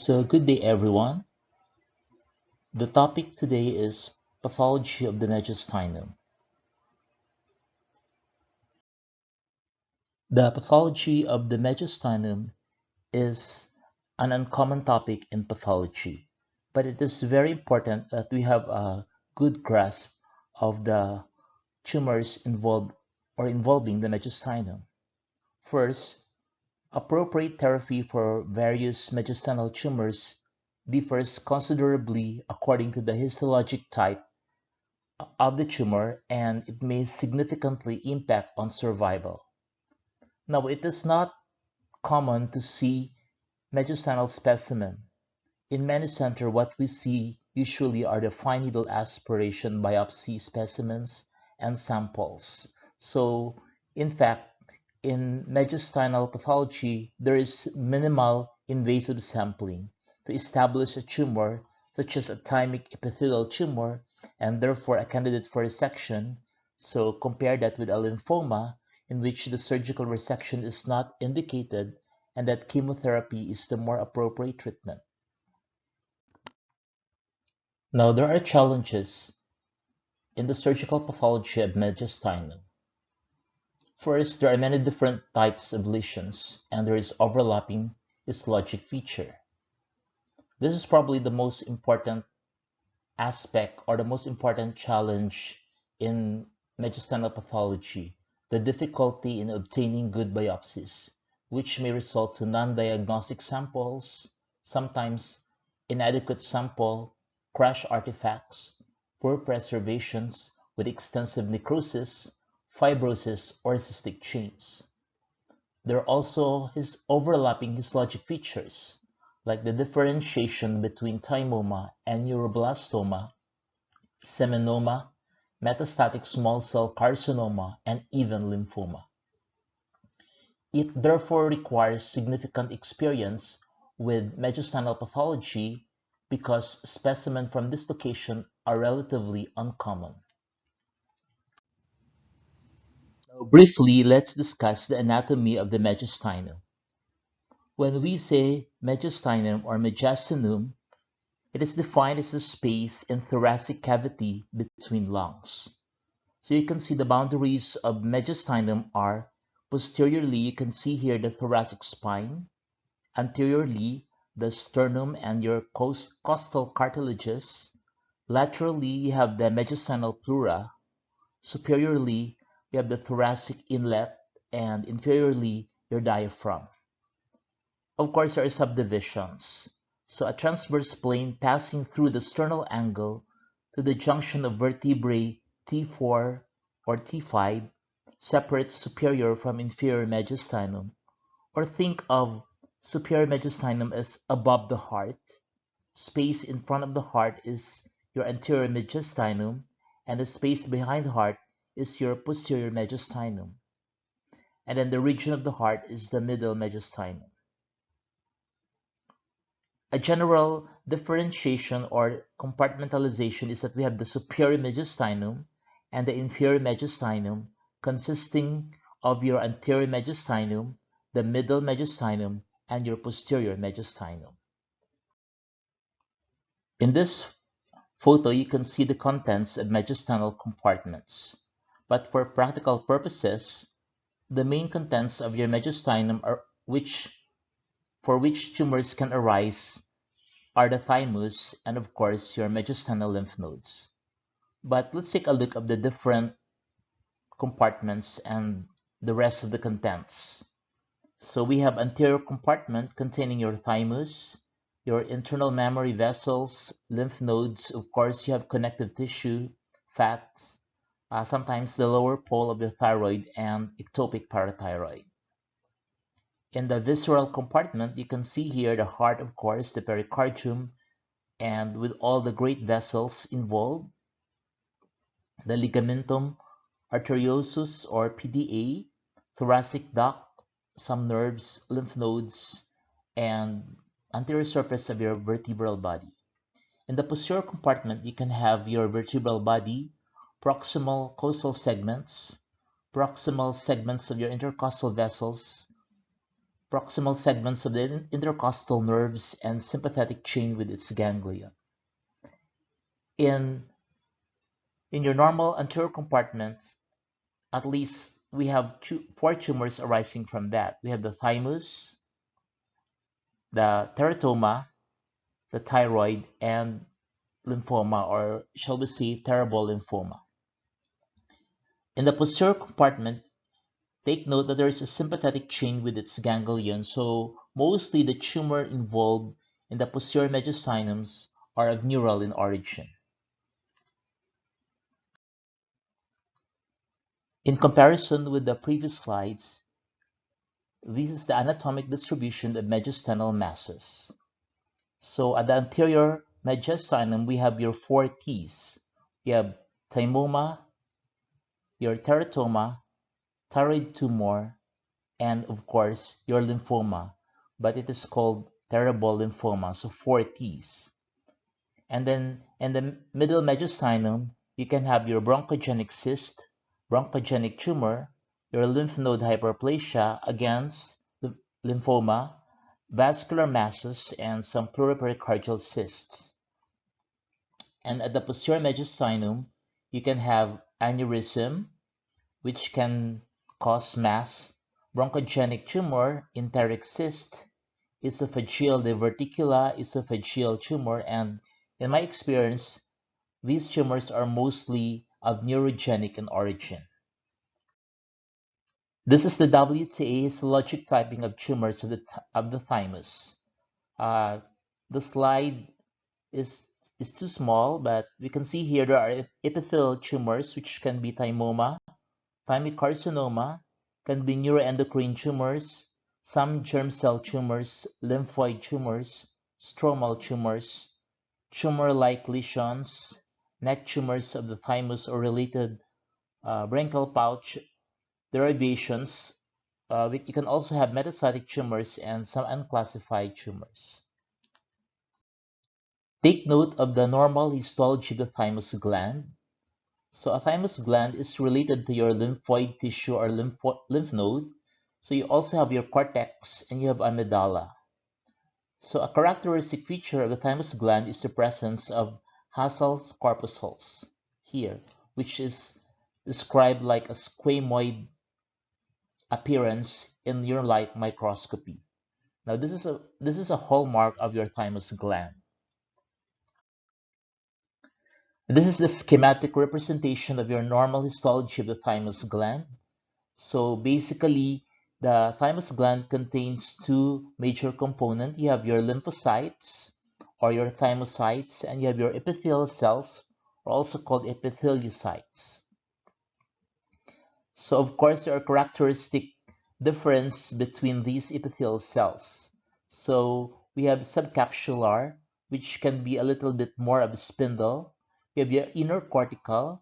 Good day, everyone. The topic today is pathology of the mediastinum. The pathology of the mediastinum is an uncommon topic in pathology, but it is very important that we have a good grasp of the tumors involved or involving the mediastinum. First, appropriate therapy for various mediastinal tumors differs considerably according to the histologic type of the tumor, and it may significantly impact on survival. Now, it is not common to see mediastinal specimen. In many centers, what we see usually are the fine needle aspiration biopsy specimens and samples. In fact, in mediastinal pathology, there is minimal invasive sampling to establish a tumor, such as a thymic epithelial tumor, and therefore a candidate for resection. So compare that with a lymphoma, in which the surgical resection is not indicated and that chemotherapy is the more appropriate treatment. Now, there are challenges in the surgical pathology of mediastinum. First, there are many different types of lesions, and there is overlapping histologic feature. This is probably the most important aspect or the most important challenge in mediastinal pathology, the difficulty in obtaining good biopsies, which may result to non-diagnostic samples, sometimes inadequate sample, crash artifacts, poor preservations with extensive necrosis, fibrosis, or cystic chains. There are also his overlapping histologic features, like the differentiation between thymoma and neuroblastoma, seminoma, metastatic small cell carcinoma, and even lymphoma. It therefore requires significant experience with mediastinal pathology because specimens from this location are relatively uncommon. Now, briefly, let's discuss the anatomy of the mediastinum. When we say mediastinum or mediastinum, it is defined as a space in thoracic cavity between lungs. So you can see the boundaries of mediastinum are posteriorly, you can see here the thoracic spine, anteriorly, the sternum and your costal cartilages, laterally, you have the mediastinal pleura, superiorly, you have the thoracic inlet, and inferiorly, your diaphragm. Of course, there are subdivisions. So a transverse plane passing through the sternal angle to the junction of vertebrae T4 or T5 separates superior from inferior mediastinum, or think of superior mediastinum as above the heart. Space in front of the heart is your anterior mediastinum, and the space behind the heart is your posterior mediastinum. And then the region of the heart is the middle mediastinum. A general differentiation or compartmentalization is that we have the superior mediastinum and the inferior mediastinum, consisting of your anterior mediastinum, the middle mediastinum, and your posterior mediastinum. In this photo, you can see the contents of mediastinal compartments. But for practical purposes, the main contents of your mediastinum for which tumors can arise are the thymus and of course your mediastinal lymph nodes. But let's take a look at the different compartments and the rest of the contents. So we have anterior compartment containing your thymus, your internal mammary vessels, lymph nodes, of course you have connective tissue, fats, sometimes the lower pole of the thyroid and ectopic parathyroid. In the visceral compartment, you can see here the heart, of course, the pericardium, and with all the great vessels involved, the ligamentum arteriosus or PDA, thoracic duct, some nerves, lymph nodes, and anterior surface of your vertebral body. In the posterior compartment, you can have your vertebral body, proximal costal segments, proximal segments of your intercostal vessels, proximal segments of the intercostal nerves and sympathetic chain with its ganglia. In your normal anterior compartments, at least we have four tumors arising from that. We have the thymus, the teratoma, the thyroid, and lymphoma, or shall we say terrible lymphoma. In the posterior compartment, take note that there is a sympathetic chain with its ganglion, so mostly the tumor involved in the posterior mediastinums are of neural in origin. In comparison with the previous slides, this is the anatomic distribution of mediastinal masses. So at the anterior mediastinum, we have your four T's. You have thymoma, your teratoma, thyroid tumor, and of course your lymphoma, but it is called terrible lymphoma, so four T's. And then in the middle mediastinum, you can have your bronchogenic cyst, bronchogenic tumor, your lymph node hyperplasia against the lymphoma, vascular masses, and some pluripericardial cysts. And at the posterior mediastinum, you can have aneurysm, which can cause mass, bronchogenic tumor, enteric cyst, esophageal diverticula, esophageal tumor, and in my experience, these tumors are mostly of neurogenic in origin. This is the WTA histologic typing of tumors of the thymus. The slide is too small, but we can see here there are epithelial tumors, which can be thymoma, thymic carcinoma, can be neuroendocrine tumors, some germ cell tumors, lymphoid tumors, stromal tumors, tumor-like lesions, neck tumors of the thymus or related branchial pouch derivations. You can also have metastatic tumors and some unclassified tumors. Take note of the normal histology of the thymus gland. So a thymus gland is related to your lymphoid tissue or lymph node. So you also have your cortex and you have a medulla. So a characteristic feature of the thymus gland is the presence of Hassel's corpuscles here, which is described like a squamoid appearance in your light microscopy. Now this is a hallmark of your thymus gland. This is the schematic representation of your normal histology of the thymus gland. So basically, the thymus gland contains two major components. You have your lymphocytes or your thymocytes, and you have your epithelial cells, or also called epitheliocytes. So of course, there are characteristic difference between these epithelial cells. So we have subcapsular, which can be a little bit more of a spindle. You have your inner cortical,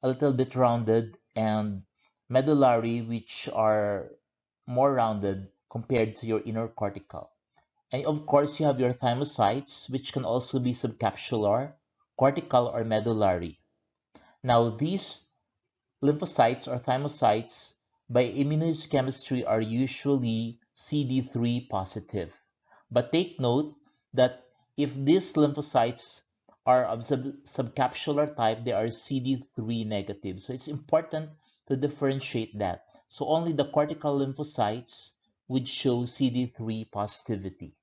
a little bit rounded, and medullary, which are more rounded compared to your inner cortical. And of course, you have your thymocytes, which can also be subcapsular, cortical, or medullary. Now, these lymphocytes or thymocytes by immunohistochemistry are usually CD3 positive. But take note that if these lymphocytes are of subcapsular type, they are CD3 negative. So it's important to differentiate that. So only the cortical lymphocytes would show CD3 positivity.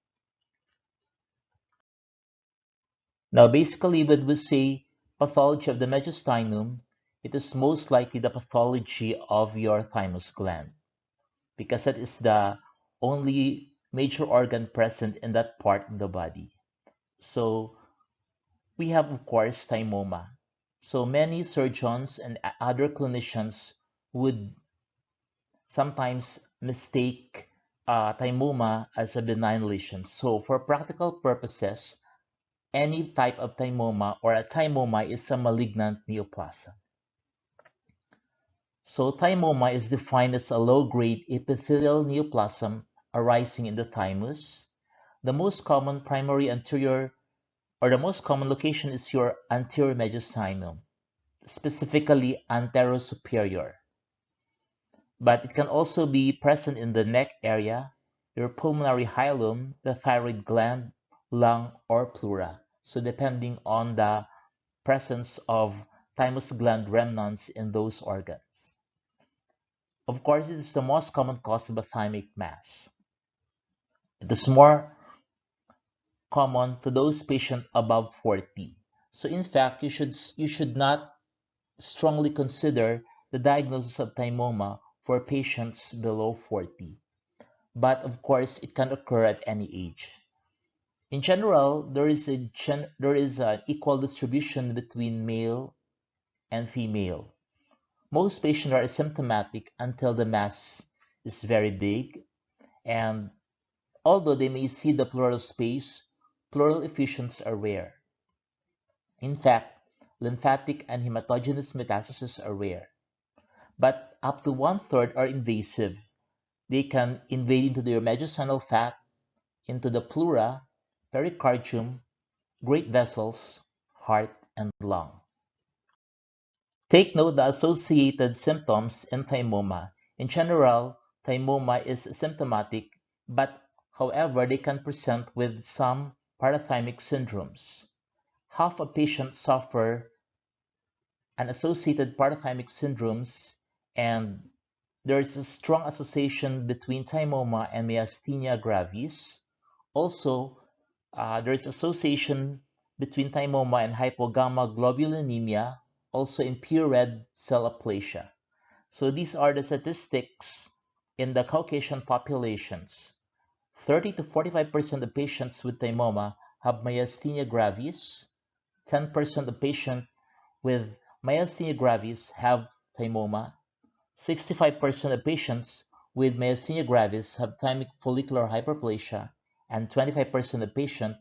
Now, basically, when we say pathology of the mediastinum, it is most likely the pathology of your thymus gland, because that is the only major organ present in that part of the body. So we have, of course, thymoma. So many surgeons and other clinicians would sometimes mistake thymoma as a benign lesion. So for practical purposes, any type of thymoma or a thymoma is a malignant neoplasm. So thymoma is defined as a low-grade epithelial neoplasm arising in the thymus. The most common primary anterior or the most common location is your anterior mediastinum, specifically anterosuperior. But it can also be present in the neck area, your pulmonary hilum, the thyroid gland, lung, or pleura. So depending on the presence of thymus gland remnants in those organs. Of course, it is the most common cause of a thymic mass. It is more common to those patients above 40. So in fact, you should not strongly consider the diagnosis of thymoma for patients below 40. But of course, it can occur at any age. In general, there is an equal distribution between male and female. Most patients are asymptomatic until the mass is very big, and although they may see the pleural space, pleural effusions are rare. In fact, lymphatic and hematogenous metastases are rare, but up to one-third are invasive. They can invade into the mediastinal fat, into the pleura, pericardium, great vessels, heart, and lung. Take note the associated symptoms in thymoma. In general, thymoma is symptomatic, but however, they can present with some parathymic syndromes. Half of patients suffer an associated parathymic syndromes, and there is a strong association between thymoma and myasthenia gravis. Also, there is association between thymoma and hypogammaglobulinemia, also in pure red cell aplasia. So these are the statistics in the Caucasian populations. 30 to 45% of patients with thymoma have myasthenia gravis. 10% of patients with myasthenia gravis have thymoma. 65% of patients with myasthenia gravis have thymic follicular hyperplasia, and 25% of patients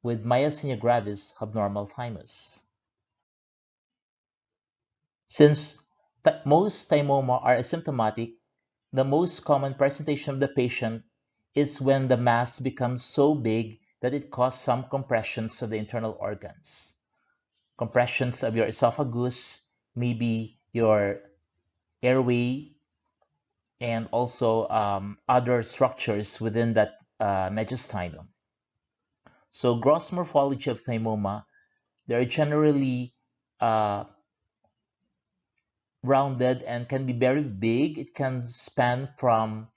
with myasthenia gravis have normal thymus. Since most thymoma are asymptomatic, the most common presentation of the patient is when the mass becomes so big that it causes some compressions of the internal organs. Compressions of your esophagus, maybe your airway, and also other structures within that mediastinum. So gross morphology of thymoma, they are generally uh, rounded and can be very big. It can span from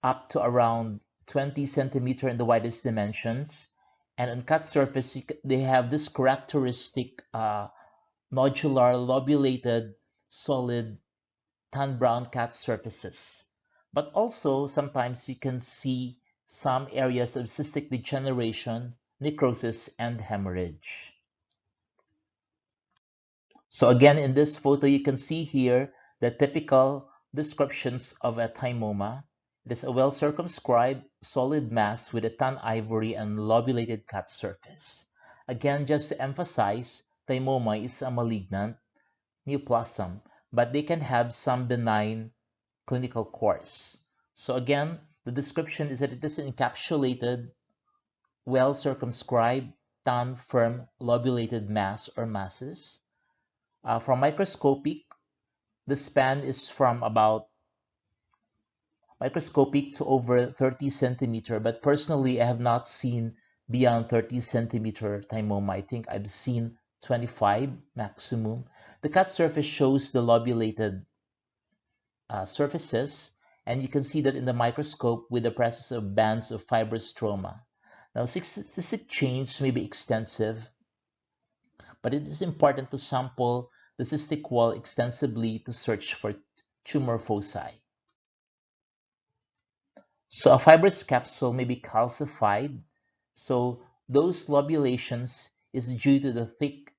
up to around 20 centimeter in the widest dimensions. And on cut surface, they have this characteristic nodular, lobulated, solid, tan brown cut surfaces. But also, sometimes you can see some areas of cystic degeneration, necrosis, and hemorrhage. So again, in this photo, you can see here the typical descriptions of a thymoma. It is a well-circumscribed, solid mass with a tan ivory and lobulated cut surface. Again, just to emphasize, thymoma is a malignant neoplasm, but they can have some benign clinical course. So again, the description is that it is an encapsulated, well-circumscribed, tan, firm, lobulated mass or masses. From microscopic, the span is from about microscopic to over 30 centimeter, but personally, I have not seen beyond 30 centimeter thymoma. I think I've seen 25 maximum. The cut surface shows the lobulated surfaces, and you can see that in the microscope with the presence of bands of fibrous stroma. Now, cystic change may be extensive, but it is important to sample the cystic wall extensively to search for tumor foci. So a fibrous capsule may be calcified. So those lobulations is due to the thick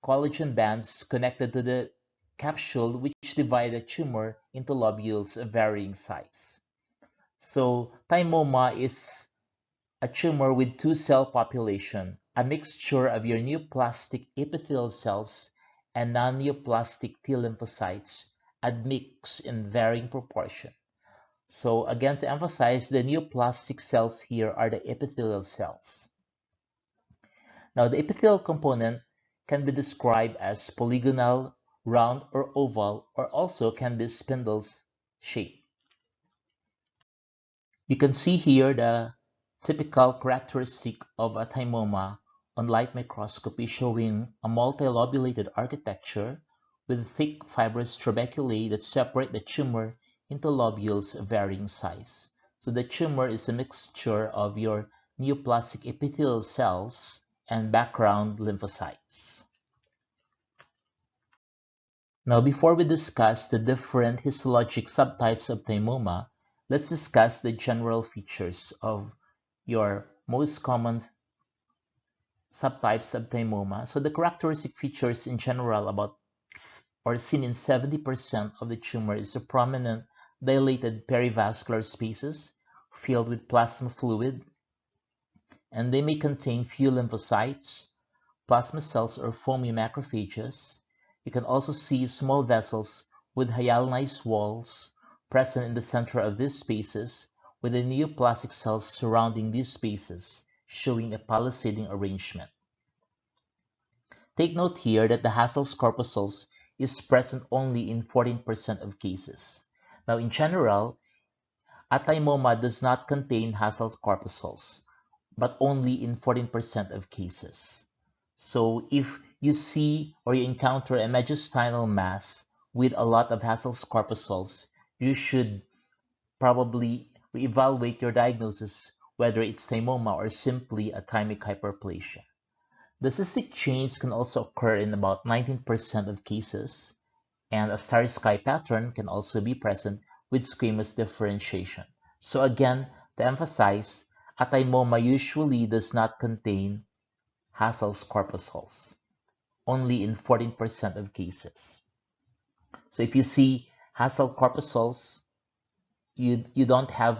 collagen bands connected to the capsule which divide the tumor into lobules of varying size. So thymoma is a tumor with two cell population, a mixture of your neoplastic epithelial cells and non-neoplastic T lymphocytes admixed in varying proportion. So again, to emphasize, the neoplastic cells here are the epithelial cells. Now, the epithelial component can be described as polygonal, round, or oval, or also can be spindle shaped. You can see here the typical characteristic of a thymoma on light microscopy, showing a multilobulated architecture with thick fibrous trabeculae that separate the tumor into lobules of varying size. So the tumor is a mixture of your neoplastic epithelial cells and background lymphocytes. Now, before we discuss the different histologic subtypes of thymoma, let's discuss the general features of your most common subtypes of thymoma. So the characteristic features in general about or seen in 70% of the tumor is a prominent dilated perivascular spaces filled with plasma fluid, and they may contain few lymphocytes, plasma cells or foamy macrophages. You can also see small vessels with hyalinized walls present in the center of these spaces, with the neoplastic cells surrounding these spaces, showing a palisading arrangement. Take note here that the Hassel's corpuscles is present only in 14% of cases. Now, in general, a thymoma does not contain Hassel's corpuscles, but only in 14% of cases. So if you see or you encounter a mediastinal mass with a lot of Hassel's corpuscles, you should probably reevaluate your diagnosis, whether it's thymoma or simply a thymic hyperplasia. The cystic change can also occur in about 19% of cases, and a starry sky pattern can also be present with squamous differentiation. So again, to emphasize, a thymoma usually does not contain Hassel's corpuscles, only in 14% of cases. So if you see Hassel corpuscles, you don't have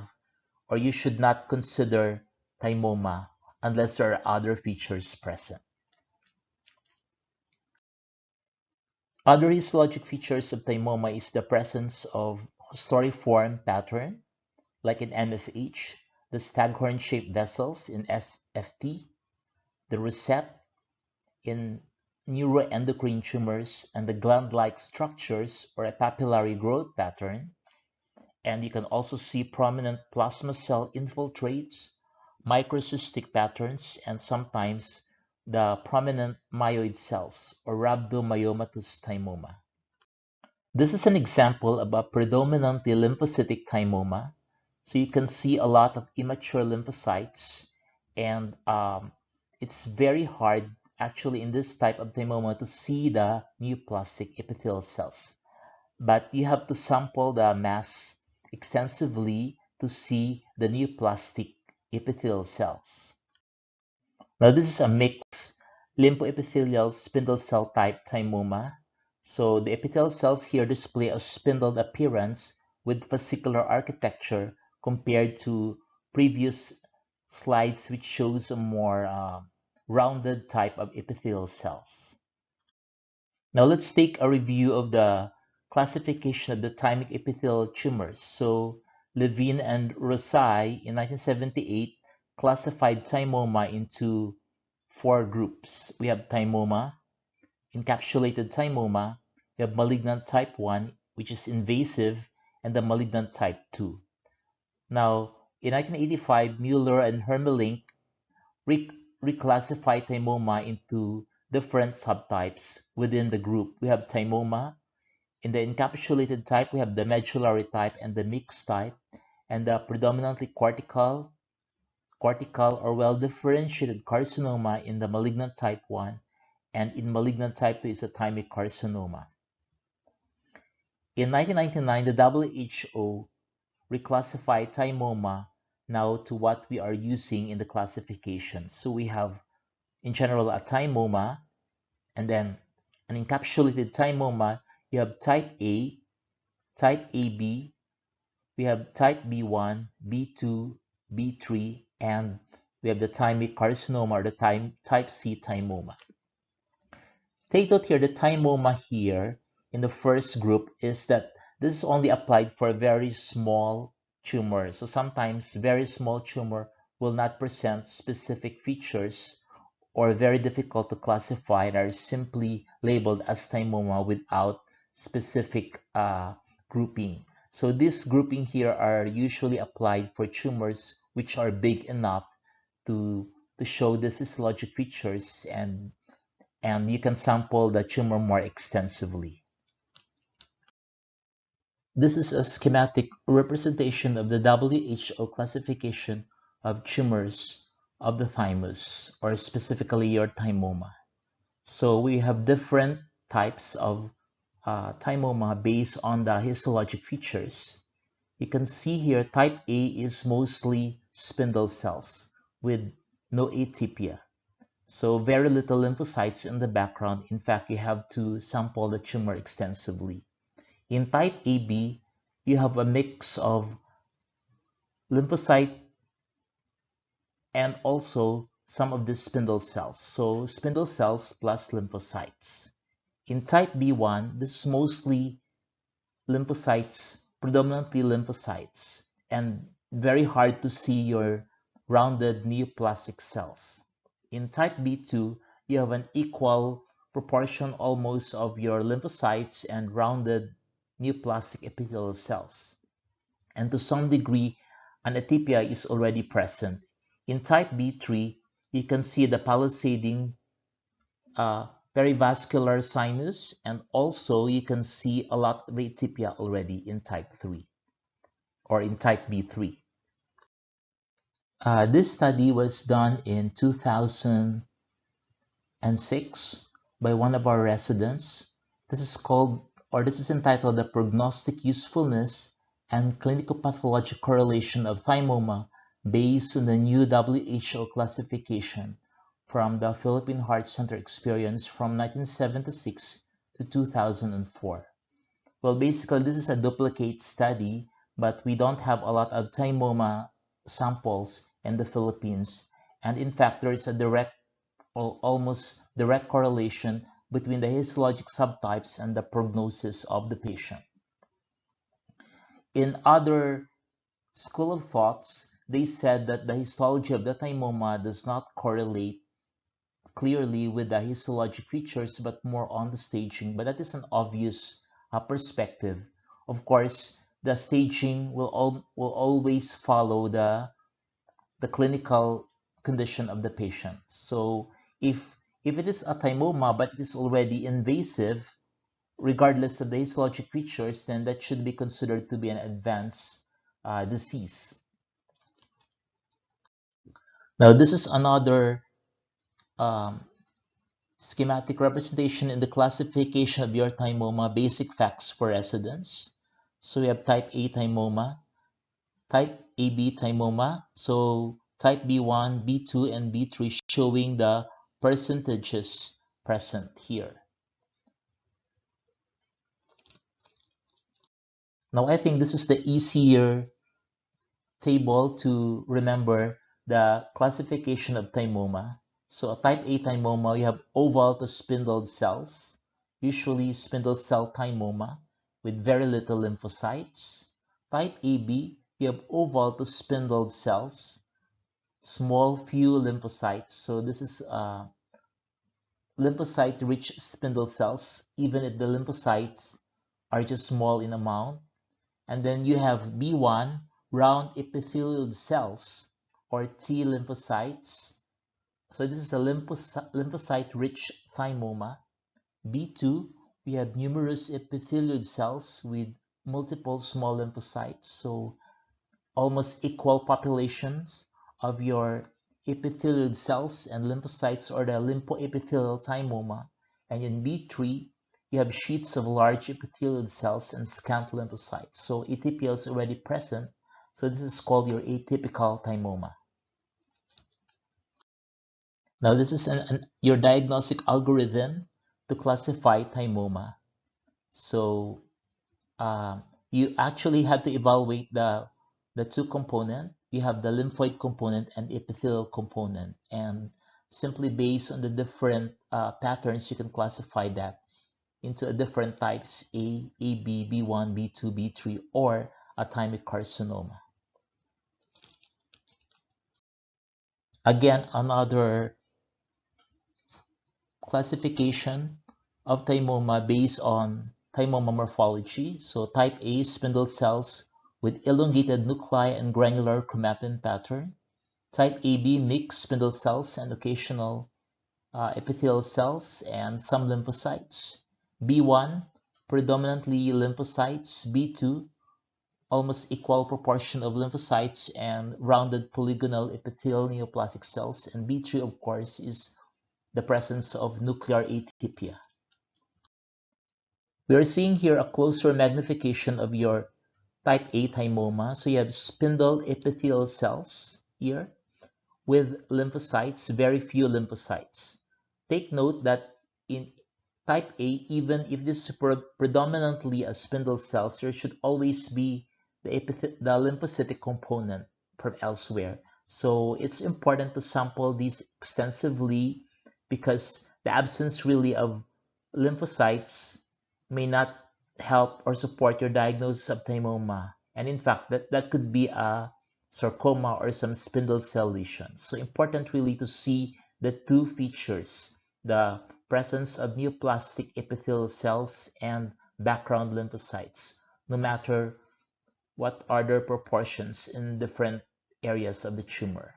or you should not consider thymoma unless there are other features present. Other histologic features of thymoma is the presence of storyform pattern, like in MFH, the staghorn-shaped vessels in SFT, the rosette in neuroendocrine tumors, and the gland-like structures or a papillary growth pattern. And you can also see prominent plasma cell infiltrates, microcystic patterns, and sometimes the prominent myoid cells or rhabdomyomatous thymoma. This is an example of a predominantly lymphocytic thymoma. So you can see a lot of immature lymphocytes, and it's very hard actually in this type of thymoma to see the neoplastic epithelial cells. But you have to sample the mass extensively to see the neoplastic epithelial cells. Now this is a mixed lymphoepithelial spindle cell type thymoma. So the epithelial cells here display a spindled appearance with fascicular architecture compared to previous slides which shows a more rounded type of epithelial cells. Now let's take a review of the classification of the thymic epithelial tumors. So Levine and Rosai in 1978 classified thymoma into four groups. We have thymoma, encapsulated thymoma, we have malignant type 1, which is invasive, and the malignant type 2. Now, in 1985, Mueller and Hermelink reclassified thymoma into different subtypes within the group. We have thymoma. In the encapsulated type, we have the medullary type and the mixed type, and the predominantly cortical or well-differentiated carcinoma in the malignant type 1, and in malignant type 2 is a thymic carcinoma. In 1999, the WHO reclassified thymoma now to what we are using in the classification. So we have, in general, a thymoma, and then an encapsulated thymoma. You have type A, type AB, we have type B1, B2, B3, and we have the thymic carcinoma or the type C thymoma. Take note here, the thymoma here in the first group is that this is only applied for a very small tumor. So sometimes very small tumor will not present specific features or very difficult to classify and are simply labeled as thymoma without specific grouping. So this grouping here are usually applied for tumors which are big enough to, to show the histologic features, and you can sample the tumor more extensively. This is a schematic representation of the WHO classification of tumors of the thymus, or specifically your thymoma. So we have different types of thymoma based on the histologic features. You can see here type A is mostly spindle cells with no atypia. So very little lymphocytes in the background. In fact, you have to sample the tumor extensively. In type AB, you have a mix of lymphocyte and also some of the spindle cells. So spindle cells plus lymphocytes. In type B1, this is mostly lymphocytes, predominantly lymphocytes, and very hard to see your rounded neoplastic cells. In type B2, you have an equal proportion almost of your lymphocytes and rounded neoplastic epithelial cells. And to some degree, an atypia is already present. In type B3, you can see the palisading perivascular sinus, and also you can see a lot of atypia already in type 3 or in type B3. This study was done in 2006 by one of our residents. This is entitled The Prognostic Usefulness and Clinicopathologic Correlation of Thymoma based on the new WHO classification from the Philippine Heart Center experience from 1976 to 2004. Well, basically, this is a duplicate study, but we don't have a lot of thymoma samples in the Philippines. And in fact, there is a direct or almost direct correlation between the histologic subtypes and the prognosis of the patient. In other school of thoughts, they said that the histology of the thymoma does not correlate clearly with the histologic features, but more on the staging. But that is an obvious perspective. Of course, the staging will always follow the clinical condition of the patient. So if it is a thymoma but it is already invasive, regardless of the histologic features, then that should be considered to be an advanced disease. Now, this is another schematic representation in the classification of your thymoma, basic facts for residents. So we have type A thymoma, type AB thymoma, so type B1, B2, and B3 showing the percentages present here. Now I think this is the easier table to remember the classification of thymoma. So a type A thymoma, you have oval to spindled cells, usually spindle cell thymoma with very little lymphocytes. Type AB, you have oval to spindled cells, small few lymphocytes. So this is lymphocyte-rich spindle cells, even if the lymphocytes are just small in amount. And then you have B1, round epithelial cells, or T lymphocytes. So this is a lymphocyte-rich thymoma. B2, we have numerous epithelial cells with multiple small lymphocytes. So almost equal populations of your epithelial cells and lymphocytes, or the lymphoepithelial thymoma. And in B3, you have sheets of large epithelial cells and scant lymphocytes. So atypia is already present. So this is called your atypical thymoma. Now this is your diagnostic algorithm to classify thymoma. So you actually have to evaluate the two components. You have the lymphoid component and epithelial component, and simply based on the different patterns, you can classify that into different types: A, AB, B1, B2, B3, or a thymic carcinoma. Again, another classification of thymoma based on thymoma morphology. So type A, spindle cells with elongated nuclei and granular chromatin pattern. Type AB, mixed spindle cells and occasional epithelial cells and some lymphocytes. B1, predominantly lymphocytes. B2, almost equal proportion of lymphocytes and rounded polygonal epithelial neoplastic cells. And B3, of course, is the presence of nuclear atypia. We are seeing here a closer magnification of your type A thymoma. So you have spindle epithelial cells here with lymphocytes, very few lymphocytes. Take note that in type A, even if this is predominantly a spindle cells, there should always be the lymphocytic component from elsewhere. So it's important to sample these extensively because the absence really of lymphocytes may not help or support your diagnosis of thymoma. And in fact, that could be a sarcoma or some spindle cell lesions. So important really to see the two features, the presence of neoplastic epithelial cells and background lymphocytes, no matter what are their proportions in different areas of the tumor.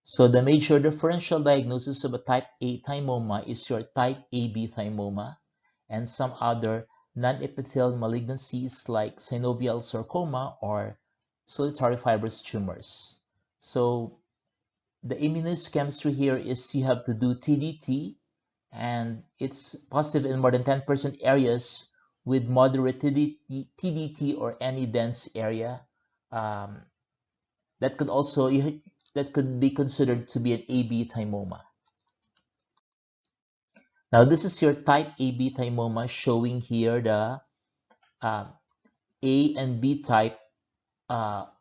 So the major differential diagnosis of a type A thymoma is your type AB thymoma and some other non-epithelial malignancies like synovial sarcoma or solitary fibrous tumors. So the immunohistochemistry here is you have to do TDT, and it's positive in more than 10% areas with moderate TDT or any dense area. That could also that could be considered to be an AB thymoma. Now this is your type AB thymoma showing here the A and B type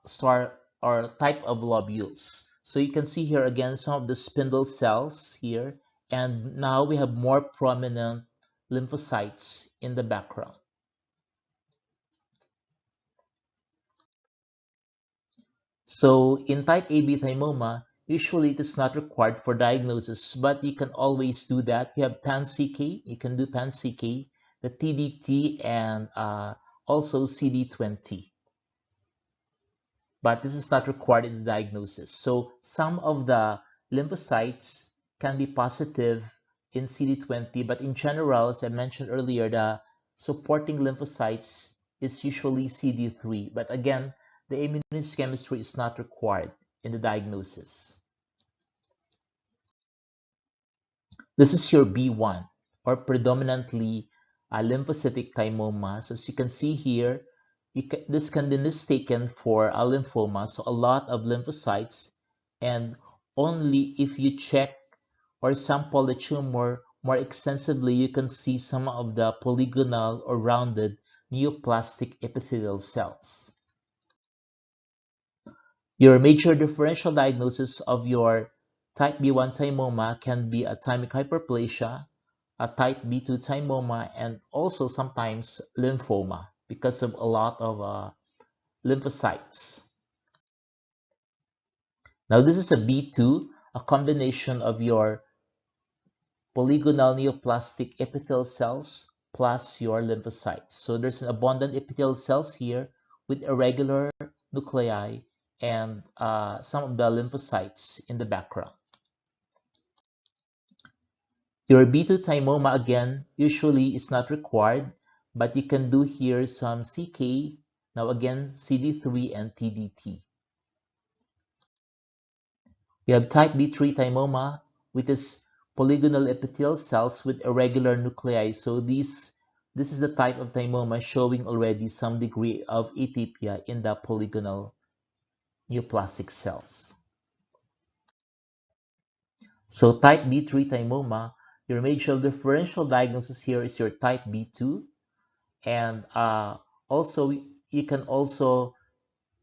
star or type of lobules. So you can see here again some of the spindle cells here, and now we have more prominent lymphocytes in the background. So in type AB thymoma, usually it is not required for diagnosis, but you can always do that. You have pan-CK, you can do pan-CK, the TDT, and also CD20. But this is not required in the diagnosis. So some of the lymphocytes can be positive in CD20, but in general, as I mentioned earlier, the supporting lymphocytes is usually CD3. But again, the immunohistochemistry is not required in the diagnosis. This is your B1 or predominantly lymphocytic thymoma. So as you can see here, this can be mistaken for a lymphoma, so a lot of lymphocytes, and only if you check or sample the tumor more extensively, you can see some of the polygonal or rounded neoplastic epithelial cells. Your major differential diagnosis of your type B1 thymoma can be a thymic hyperplasia, a type B2 thymoma, and also sometimes lymphoma because of a lot of lymphocytes. Now this is a B2, a combination of your polygonal neoplastic epithelial cells plus your lymphocytes. So there's an abundant epithelial cells here with irregular nuclei and some of the lymphocytes in the background. Your B2 thymoma again usually is not required, but you can do here some CK, now again CD3 and TDT. You have type B3 thymoma, which is polygonal epithelial cells with irregular nuclei. So this is the type of thymoma showing already some degree of atypia in the polygonal neoplastic cells. So type B3 thymoma, your major differential diagnosis here is your type B2, and also you can also,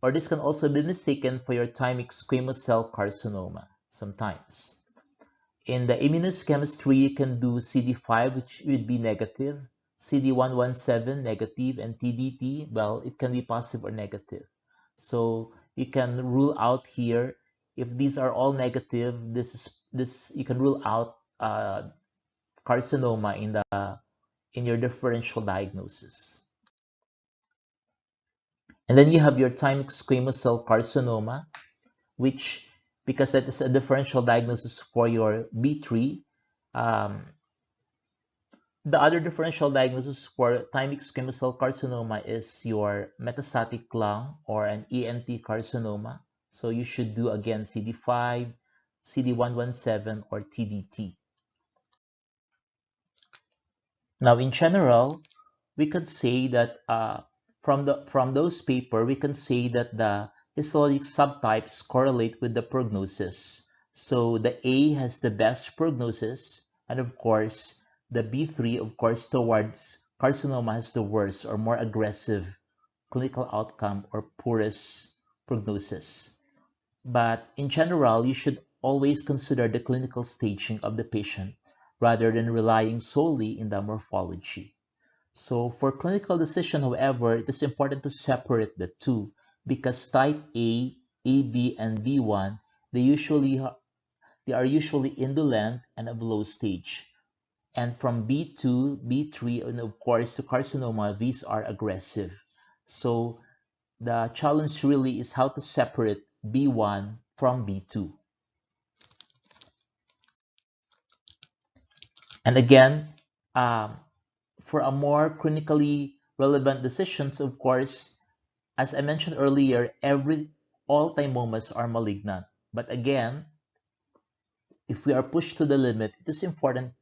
or this can also be mistaken for your thymic squamous cell carcinoma sometimes. In the immunohistochemistry, you can do CD5, which would be negative, CD117 negative, and TDT, well, it can be positive or negative. So you can rule out here if these are all negative. You can rule out carcinoma in your differential diagnosis. And then you have your thymic squamous cell carcinoma, which, because that is a differential diagnosis for your B3, um, the other differential diagnosis for thymic squamous cell carcinoma is your metastatic lung or an ENT carcinoma. So you should do again CD5, CD117, or TDT. Now, in general, we could say that from those paper, we can say that the histologic subtypes correlate with the prognosis. So the A has the best prognosis, and of course, the B3, of course, towards carcinoma has the worst or more aggressive clinical outcome or poorest prognosis. But in general, you should always consider the clinical staging of the patient rather than relying solely in the morphology. So for clinical decision, however, it is important to separate the two because type A, AB, and B1, they are usually indolent and of low stage. And from B2, B3, and of course to carcinoma, these are aggressive. So the challenge really is how to separate B1 from B2. And again, um, for a more clinically relevant decisions, of course, as I mentioned earlier, all thymomas are malignant. But again, if we are pushed to the limit, it is important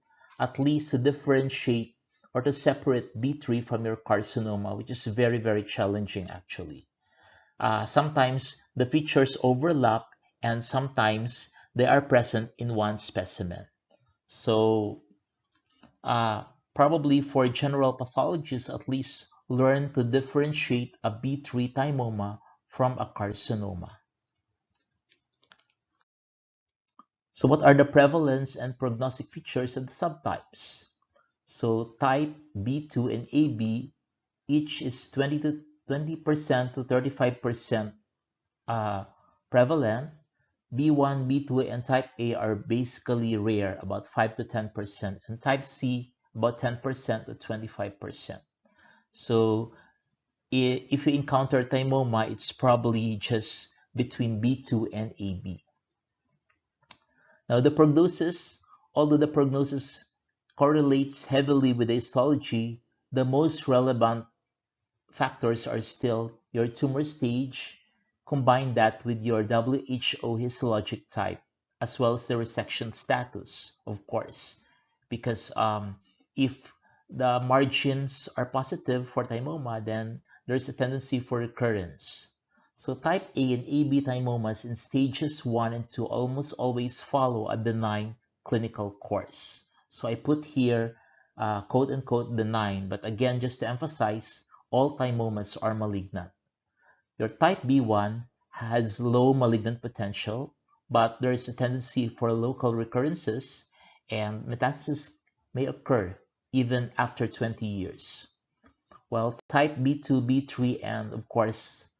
at least to differentiate or to separate B3 from your carcinoma, which is very, very challenging actually. Sometimes the features overlap and sometimes they are present in one specimen. So uh, probably for general pathologists, at least learn to differentiate a B3 thymoma from a carcinoma. So what are the prevalence and prognostic features of the subtypes? So type B2 and AB each is 20% to 35% prevalent. B1, B2, and type A are basically rare, about 5 to 10%, and type C about 10% to 25%. So if you encounter thymoma, it's probably just between B2 and AB. Now the prognosis, although the prognosis correlates heavily with the histology, the most relevant factors are still your tumor stage, combine that with your WHO histologic type, as well as the resection status, of course, because if the margins are positive for thymoma, then there's a tendency for recurrence. So type A and AB thymomas in stages 1 and 2 almost always follow a benign clinical course. So I put here quote unquote benign, but again, just to emphasize, all thymomas are malignant. Your type B1 has low malignant potential, but there is a tendency for local recurrences and metastasis may occur even after 20 years. While type B2, B3, and of course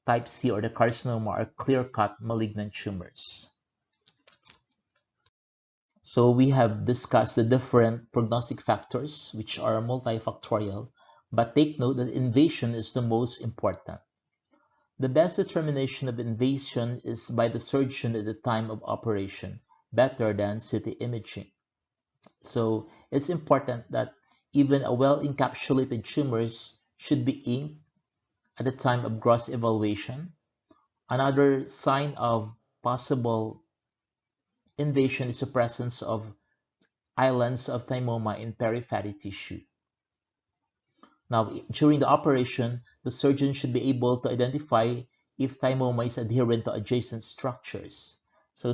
type C or the carcinoma are clear-cut malignant tumors. So we have discussed the different prognostic factors, which are multifactorial, but take note that invasion is the most important. The best determination of invasion is by the surgeon at the time of operation, better than CT imaging. So it's important that even a well-encapsulated tumors should be inked at the time of gross evaluation. Another sign of possible invasion is the presence of islands of thymoma in perifatty tissue. Now, during the operation, the surgeon should be able to identify if thymoma is adherent to adjacent structures. So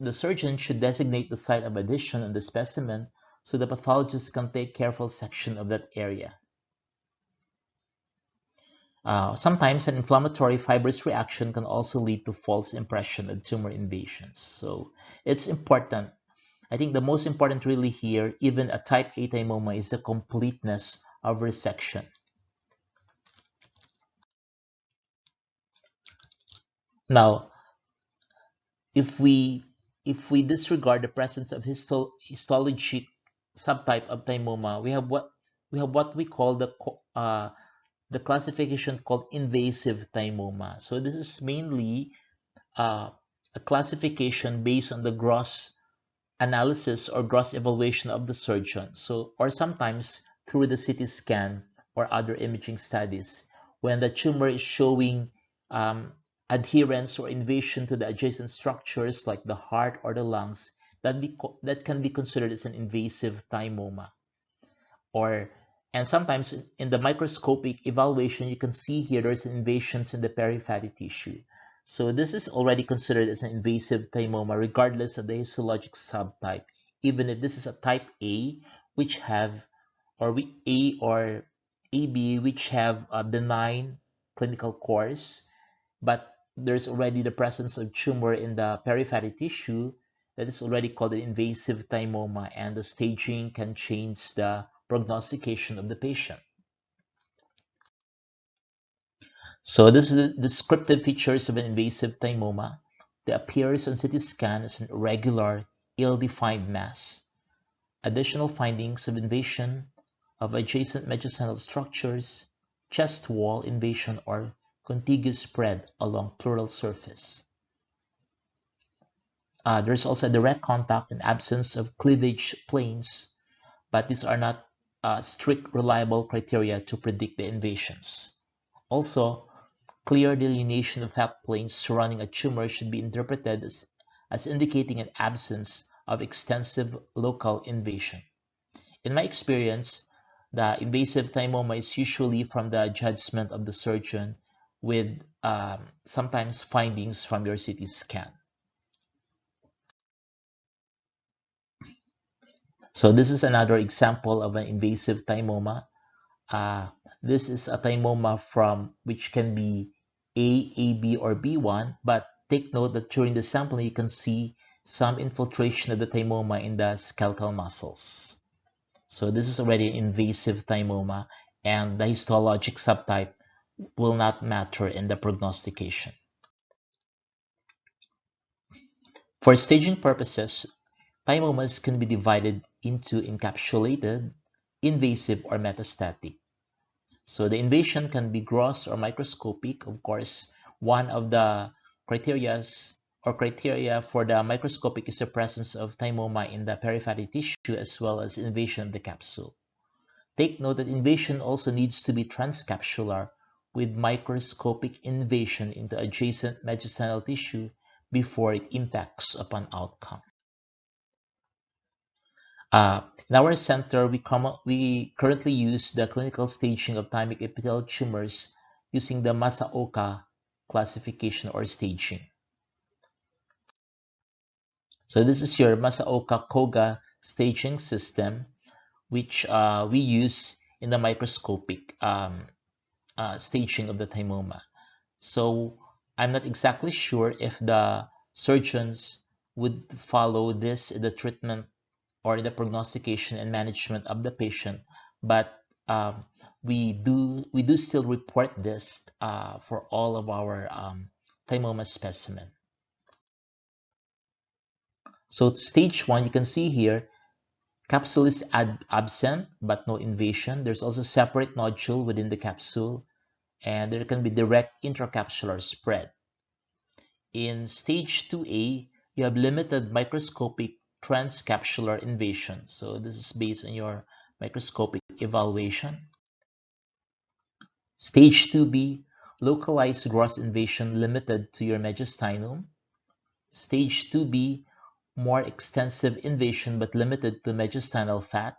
the surgeon should designate the site of adhesion on the specimen so the pathologist can take careful section of that area. Sometimes an inflammatory fibrous reaction can also lead to false impression of tumor invasions. So it's important. I think the most important really here, even a type A thymoma, is the completeness of resection. Now, if we disregard the presence of histologic subtype of thymoma, we have what we call the classification called invasive thymoma. So this is mainly uh, a classification based on the gross analysis or gross evaluation of the surgeon. So, or sometimes through the CT scan or other imaging studies, when the tumor is showing um, adherence or invasion to the adjacent structures like the heart or the lungs, that can be considered as an invasive thymoma. Or and sometimes in the microscopic evaluation, you can see here there's invasions in the perifatty tissue. So this is already considered as an invasive thymoma regardless of the histologic subtype, even if this is a type A, which have or we A or AB, which have a benign clinical course, but there's already the presence of tumor in the perifatty tissue. That is already called an invasive thymoma, and the staging can change the prognostication of the patient. So this is the descriptive features of an invasive thymoma. They appears on CT scan as an irregular, ill-defined mass. Additional findings of invasion of adjacent mediastinal structures, chest wall invasion, or contiguous spread along pleural surface. There's also direct contact and absence of cleavage planes, but these are not strict reliable criteria to predict the invasions. Also, clear delineation of fat planes surrounding a tumor should be interpreted as indicating an absence of extensive local invasion. In my experience, the invasive thymoma is usually from the judgment of the surgeon with sometimes findings from your CT scan. So this is another example of an invasive thymoma. Uh, this is a thymoma from which can be A, AB, or B1, but take note that during the sampling you can see some infiltration of the thymoma in the skeletal muscles. So this is already an invasive thymoma, and the histologic subtype will not matter in the prognostication. For staging purposes, thymomas can be divided into encapsulated, invasive, or metastatic. So the invasion can be gross or microscopic. Of course, one of the criteria for the microscopic is the presence of thymoma in the perifatty tissue as well as invasion of the capsule. Take note that invasion also needs to be transcapsular with microscopic invasion into adjacent mediastinal tissue before it impacts upon outcome. In our center, we currently use the clinical staging of thymic epithelial tumors using the Masaoka classification or staging. So this is your Masaoka Koga staging system, which we use in the microscopic staging of the thymoma. So I'm not exactly sure if the surgeons would follow this in the treatment or the prognostication and management of the patient, but we do still report this for all of our thymoma specimen. So stage 1, you can see here, capsule is absent but no invasion. There's also separate nodule within the capsule, and there can be direct intracapsular spread. In stage 2A, you have limited microscopic transcapsular invasion. So this is based on your microscopic evaluation. Stage 2B, localized gross invasion limited to your mediastinum. Stage 2B, more extensive invasion but limited to mediastinal fat.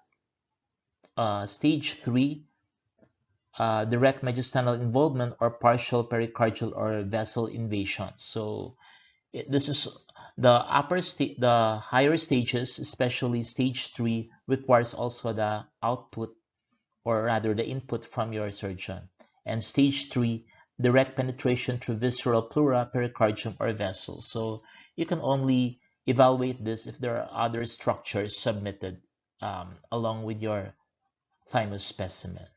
Stage 3, direct mediastinal involvement or partial pericardial or vessel invasion. So this is the higher stages, especially stage 3, requires also the output or rather the input from your surgeon. And stage 3, direct penetration through visceral pleura, pericardium, or vessels. So you can only evaluate this if there are other structures submitted along with your thymus specimen.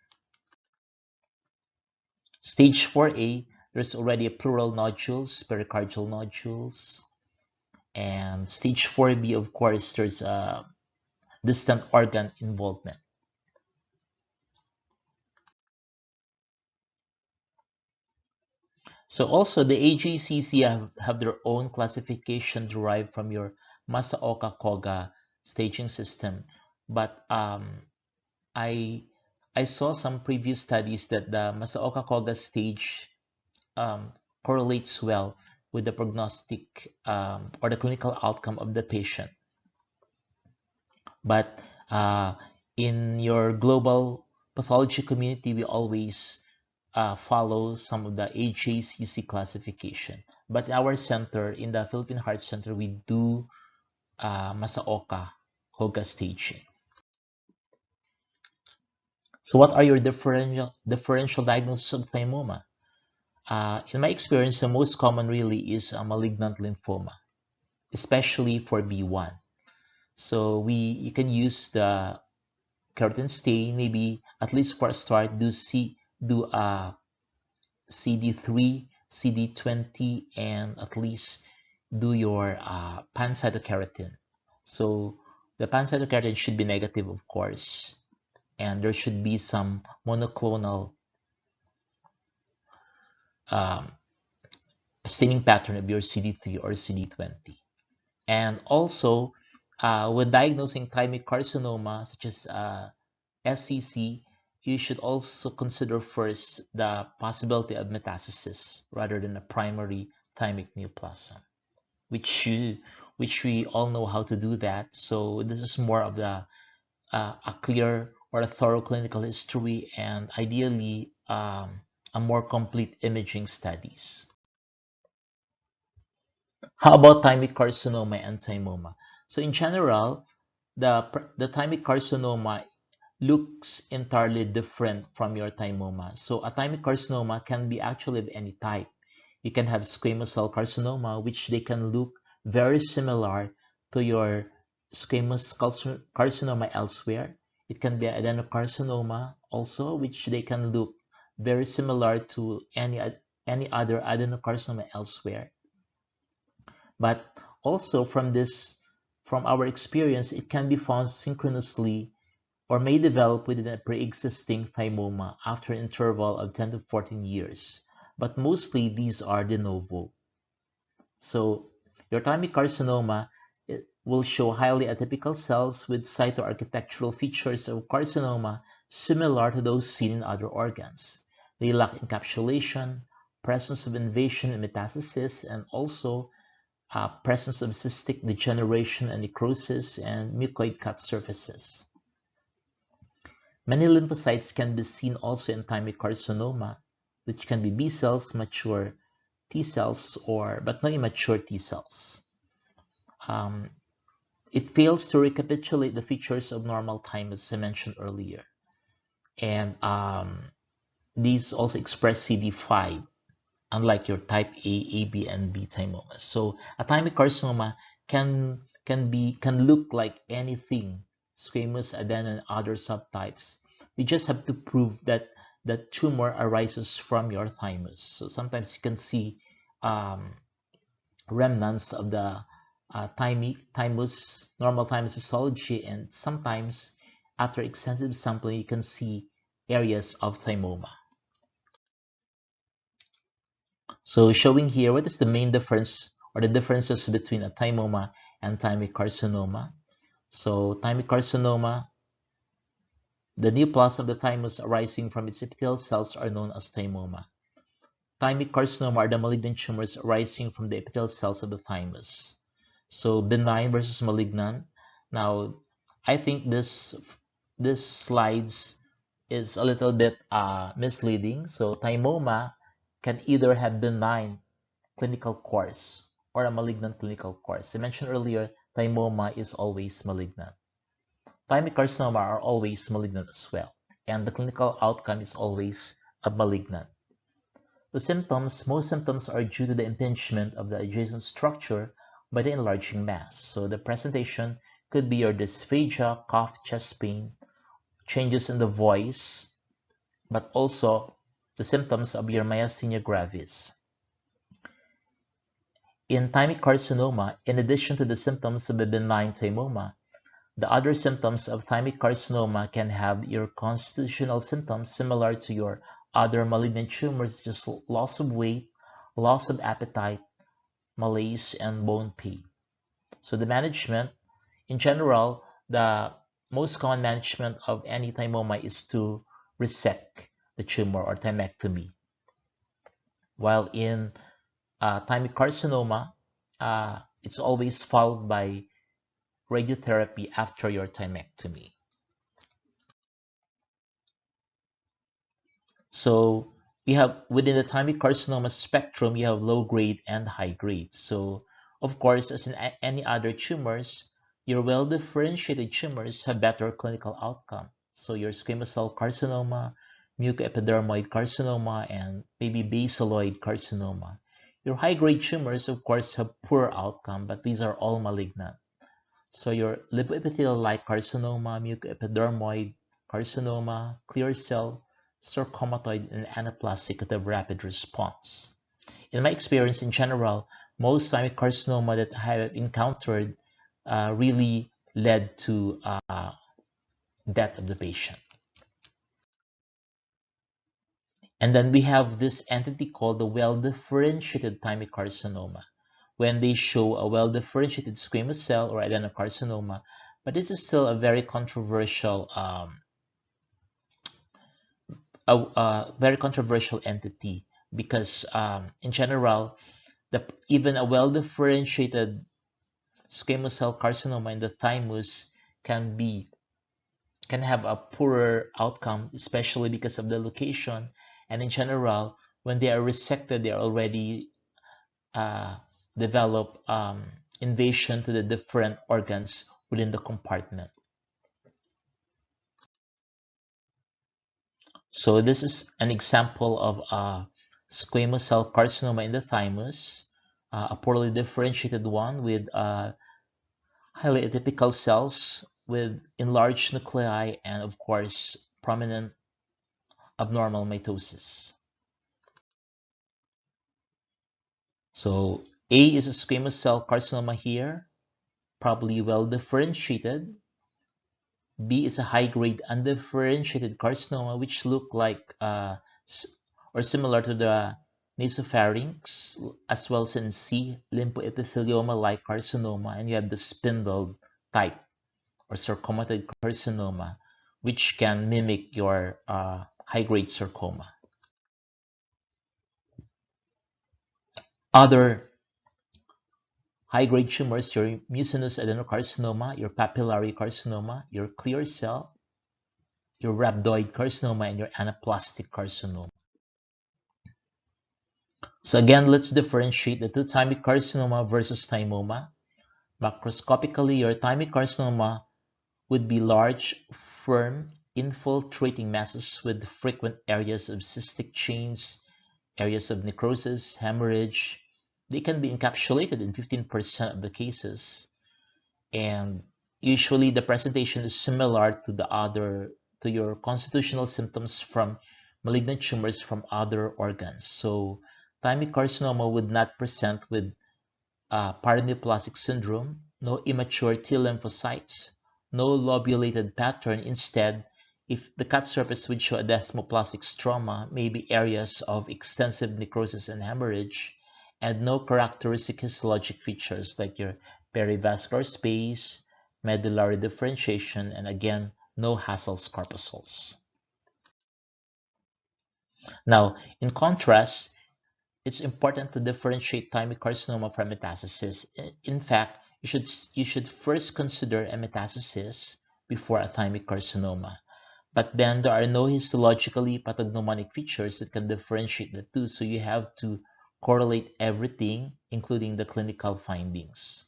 Stage 4A, there's already a pleural nodules, pericardial nodules. And stage 4B, of course, there's distant organ involvement. So also the AJCC have their own classification derived from your Masaoka Koga staging system. But I I saw some previous studies that the Masaoka Koga stage um, correlates well with the prognostic or the clinical outcome of the patient. But in your global pathology community, we always follow some of the AJCC classification. But in our center, in the Philippine Heart Center, we do Masaoka Koga staging. So what are your differential diagnosis of thymoma? In my experience, the most common really is a malignant lymphoma, especially for B1. So you can use the keratin stain, maybe at least for a start, do a CD3, CD20, and at least do your pancytokeratin. So the pancytokeratin should be negative, of course, and there should be some monoclonal um, staining pattern of your CD3 or CD20. And also, when diagnosing thymic carcinoma, such as SCC, you should also consider first the possibility of metastasis rather than a primary thymic neoplasm, which we all know how to do that. So this is more of a clear or a thorough clinical history and ideally a more complete imaging studies. How about thymic carcinoma and thymoma? So in general, the thymic carcinoma looks entirely different from your thymoma. So a thymic carcinoma can be actually of any type. You can have squamous cell carcinoma, which they can look very similar to your squamous carcinoma elsewhere. It can be adenocarcinoma also, which they can look very similar to any other adenocarcinoma elsewhere. But also from our experience, it can be found synchronously or may develop within a pre-existing thymoma after an interval of 10 to 14 years. But mostly these are de novo. So your thymic carcinoma will show highly atypical cells with cytoarchitectural features of carcinoma similar to those seen in other organs. They lack encapsulation, presence of invasion and metastasis, and also presence of cystic degeneration and necrosis and mucoid cut surfaces. Many lymphocytes can be seen also in thymic carcinoma, which can be B cells, mature T cells, but not immature T cells. It fails to recapitulate the features of normal thymus, as I mentioned earlier. And these also express CD5, unlike your type A, AB, and B thymomas. So a thymic carcinoma can look like anything, squamous, adeno, and other subtypes. You just have to prove that the tumor arises from your thymus. So sometimes you can see remnants of the thymus, normal thymus histology, and sometimes after extensive sampling, you can see areas of thymoma. So showing here, what is the main difference or the differences between a thymoma and thymic carcinoma? So thymic carcinoma, the neoplasm of the thymus arising from its epithelial cells are known as thymoma. Thymic carcinoma are the malignant tumors arising from the epithelial cells of the thymus. So benign versus malignant. Now, I think this slides is a little bit misleading. So thymoma can either have benign clinical course or a malignant clinical course. I mentioned earlier, thymoma is always malignant. Thymic carcinoma are always malignant as well, and the clinical outcome is always a malignant. Most symptoms are due to the impingement of the adjacent structure by the enlarging mass. So the presentation could be your dysphagia, cough, chest pain, changes in the voice, but also the symptoms of your myasthenia gravis. In thymic carcinoma, in addition to the symptoms of a benign thymoma, The other symptoms of thymic carcinoma can have your constitutional symptoms similar to your other malignant tumors, just loss of weight, loss of appetite, malaise, and bone pain. So the management, in general, the most common management of any thymoma is to resect the tumor or thymectomy. While in thymic carcinoma, it's always followed by radiotherapy after your thymectomy. So we have within the thymic carcinoma spectrum, you have low grade and high grade. So of course, as in any other tumors, your well differentiated tumors have better clinical outcome. So your squamous cell carcinoma, mucoepidermoid carcinoma, and maybe basaloid carcinoma. Your high grade tumors, of course, have poor outcome, but these are all malignant. So your lipoepithelial-like carcinoma, mucoepidermoid carcinoma, clear cell, sarcomatoid, and anaplastic could have rapid response. In my experience in general, most thymic carcinoma that I have encountered really led to death of the patient. And then we have this entity called the well-differentiated thymic carcinoma, when they show a well-differentiated squamous cell or adenocarcinoma. But this is still a very controversial, entity because in general, even a well-differentiated squamous cell carcinoma in the thymus can have a poorer outcome, especially because of the location. And in general, when they are resected, they are already develop invasion to the different organs within the compartment. So this is an example of a squamous cell carcinoma in the thymus, a poorly differentiated one with highly atypical cells with enlarged nuclei and of course prominent abnormal mitosis. So A is a squamous cell carcinoma here, probably well differentiated. B is a high-grade undifferentiated carcinoma, which look like or similar to the nasopharynx, as well as in C, lymphoepithelioma-like carcinoma, and you have the spindle type or sarcomatoid carcinoma, which can mimic your high-grade sarcoma. Other high-grade tumors, your mucinous adenocarcinoma, your papillary carcinoma, your clear cell, your rhabdoid carcinoma, and your anaplastic carcinoma. So again, let's differentiate the two thymic carcinoma versus thymoma. Macroscopically, your thymic carcinoma would be large, firm, infiltrating masses with frequent areas of cystic chains, areas of necrosis, hemorrhage. They can be encapsulated in 15% of the cases. And usually the presentation is similar to your constitutional symptoms from malignant tumors from other organs. So thymic carcinoma would not present with paraneoplastic syndrome, no immature T lymphocytes, no lobulated pattern. Instead, if the cut surface would show a desmoplastic stroma, maybe areas of extensive necrosis and hemorrhage, and no characteristic histologic features like your perivascular space, medullary differentiation, and again, no Hassel's corpuscles. Now, in contrast, it's important to differentiate thymic carcinoma from metastasis. In fact, you should first consider a metastasis before a thymic carcinoma. But then there are no histologically pathognomonic features that can differentiate the two, so you have to correlate everything, including the clinical findings.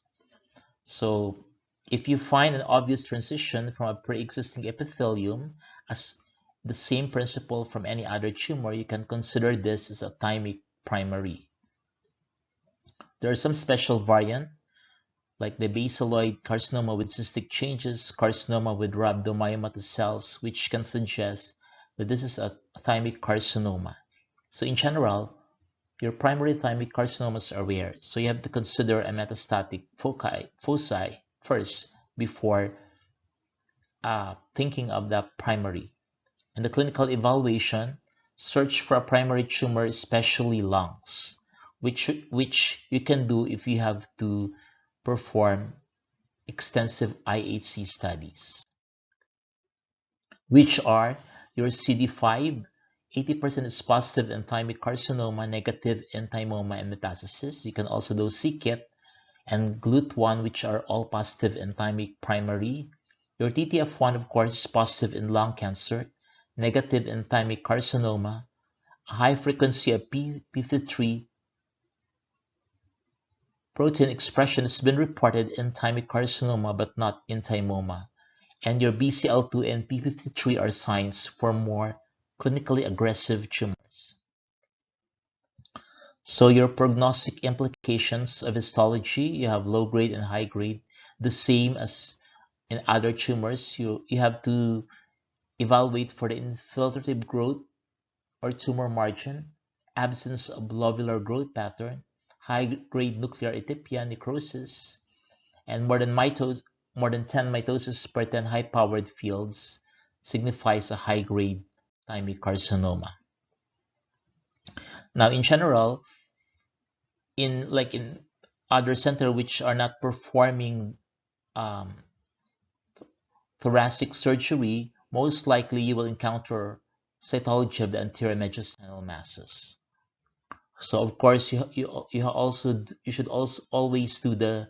So if you find an obvious transition from a pre-existing epithelium, as the same principle from any other tumor, you can consider this as a thymic primary. There are some special variants, like the basaloid carcinoma with cystic changes, carcinoma with rhabdomyomatous cells, which can suggest that this is a thymic carcinoma. So in general, your primary thymic carcinomas are rare, so you have to consider a metastatic foci first before thinking of the primary. In the clinical evaluation, search for a primary tumor, especially lungs, which you can do if you have to perform extensive IHC studies, which are your CD5, 80% is positive in thymic carcinoma, negative in thymoma and metastasis. You can also do c-KIT and GLUT1, which are all positive in thymic primary. Your TTF1, of course, is positive in lung cancer, negative in thymic carcinoma. A high frequency of p53 protein expression has been reported in thymic carcinoma but not in thymoma. And your BCL2 and p53 are signs for more clinically aggressive tumors. So your prognostic implications of histology, you have low grade and high grade, the same as in other tumors. You have to evaluate for the infiltrative growth or tumor margin, absence of lobular growth pattern, high-grade nuclear atypia, necrosis, and more than 10 mitosis per 10 high-powered fields signifies a high-grade thymic carcinoma. Now, in general, in other centers which are not performing thoracic surgery, most likely you will encounter cytology of the anterior mediastinal masses. So of course you should also always do the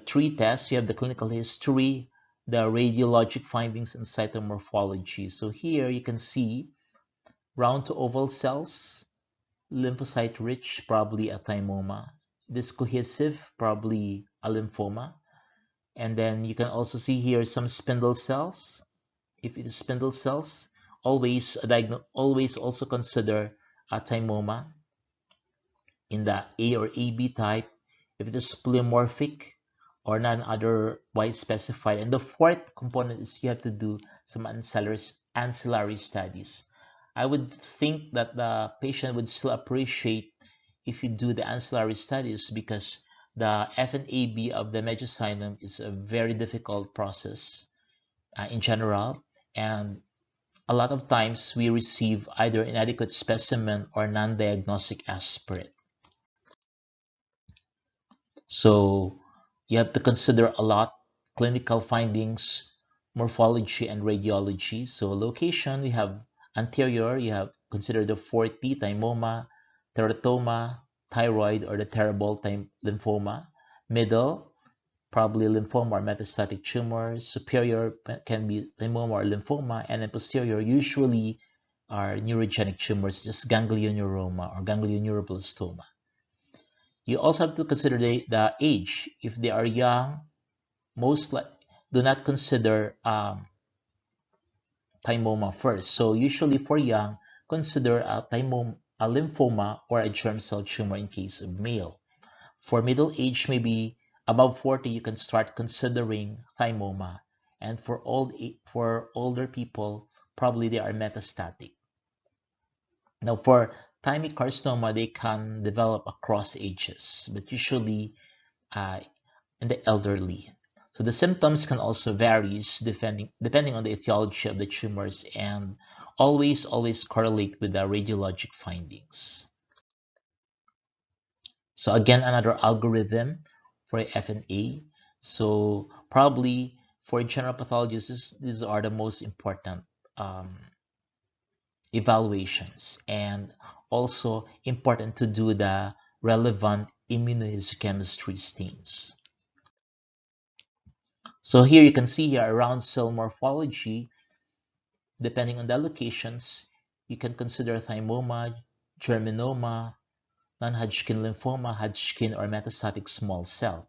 three tests. You have the clinical history, the radiologic findings, and cytomorphology. So here you can see round to oval cells, lymphocyte rich, probably a thymoma, this cohesive, probably a lymphoma. And then you can also see here some spindle cells. If it is spindle cells, always also consider a thymoma in the A or AB type. If it is pleomorphic or none otherwise specified. And the fourth component is you have to do some ancillary studies. I would think that the patient would still appreciate if you do the ancillary studies, because the FNAB of the mediastinum is a very difficult process in general, and a lot of times we receive either inadequate specimen or non-diagnostic aspirate. So you have to consider a lot: clinical findings, morphology, and radiology. So location, we have anterior, you have consider the 4T, thymoma, teratoma, thyroid, or the terrible lymphoma. Middle, probably lymphoma or metastatic tumors. Superior can be thymoma or lymphoma, and then posterior usually are neurogenic tumors, just ganglioneuroma or ganglioneuroblastoma. You also have to consider the age. If they are young, do not consider thymoma first. So usually for young, consider a lymphoma or a germ cell tumor in case of male. For middle age, maybe above 40, you can start considering thymoma. And for older people, probably they are metastatic. Now for thymic carcinoma, they can develop across ages, but usually in the elderly. So the symptoms can also vary depending on the etiology of the tumors, and always correlate with the radiologic findings. So again, another algorithm for FNA. So probably for general pathologists, these are the most important evaluations, and also important to do the relevant immunohistochemistry stains. So here you can see here around cell morphology, depending on the locations, you can consider thymoma, germinoma, non-Hodgkin lymphoma, Hodgkin, or metastatic small cell.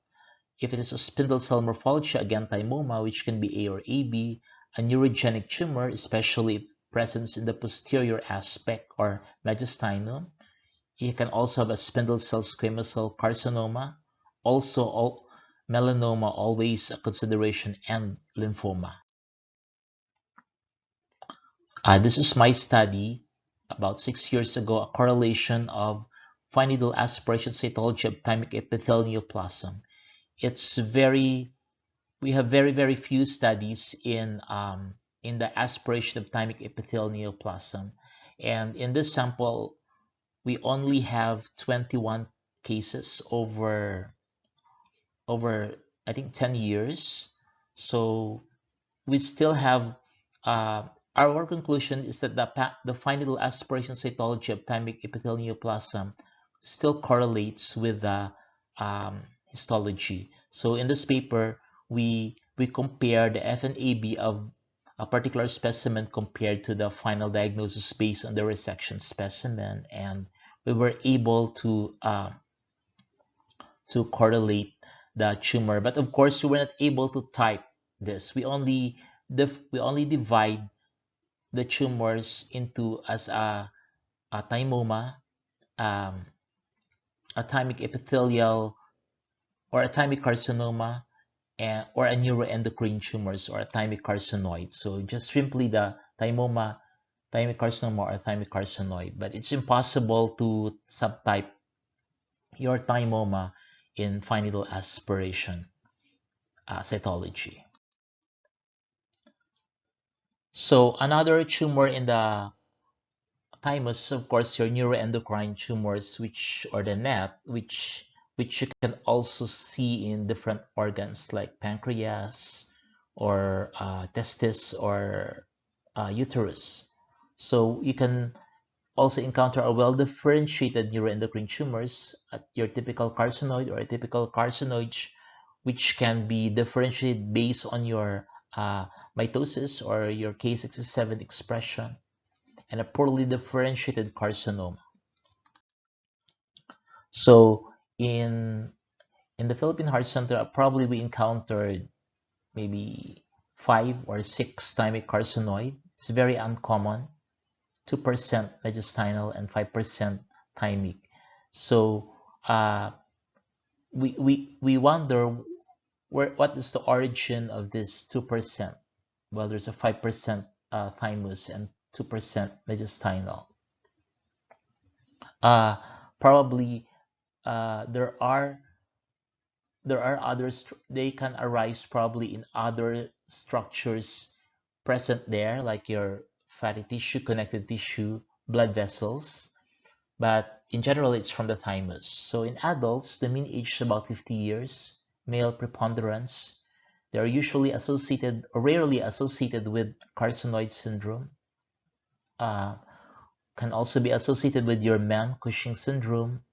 If it is a spindle cell morphology, again thymoma, which can be A or AB, a neurogenic tumor, especially if presence in the posterior aspect or mediastinum. You can also have a spindle cell squamous cell carcinoma, also melanoma, always a consideration, and lymphoma. This is my study about 6 years ago, a correlation of fine needle aspiration cytology of thymic epithelial neoplasm. It's very we have very, very few studies in the aspiration of thymic epithelial neoplasm. And in this sample, we only have 21 cases over I think 10 years. So we still have our conclusion is that the final aspiration cytology of thymic epithelial neoplasm still correlates with the histology. So in this paper, we compare the FNAB of a particular specimen compared to the final diagnosis based on the resection specimen, and we were able to correlate the tumor. But of course, we were not able to type this. We only divide the tumors into as a thymoma, um, a thymic epithelial, or a thymic carcinoma, or a neuroendocrine tumors, or a thymic carcinoid. So just simply the thymoma, thymic carcinoma, or thymic carcinoid. But it's impossible to subtype your thymoma in fine needle aspiration cytology. So another tumor in the thymus, of course, your neuroendocrine tumors, or the NET, which you can also see in different organs like pancreas or testis or uterus. So you can also encounter a well-differentiated neuroendocrine tumors at your typical carcinoid or atypical carcinoid, which can be differentiated based on your mitosis or your K67 expression, and a poorly differentiated carcinoma. So in the Philippine Heart Center, probably we encountered maybe 5 or 6 thymic carcinoid. It's very uncommon, 2% mediastinal and 5% thymic. So we wonder what is the origin of this 2%. Well, there's a 5% thymus and 2% mediastinal. Probably there are others. They can arise probably in other structures present there, like your fatty tissue, connective tissue, blood vessels. But in general, it's from the thymus. So in adults, the mean age is about 50 years, male preponderance. They are usually associated, or rarely associated, with carcinoid syndrome. Can also be associated with your Mann-Cushing syndrome.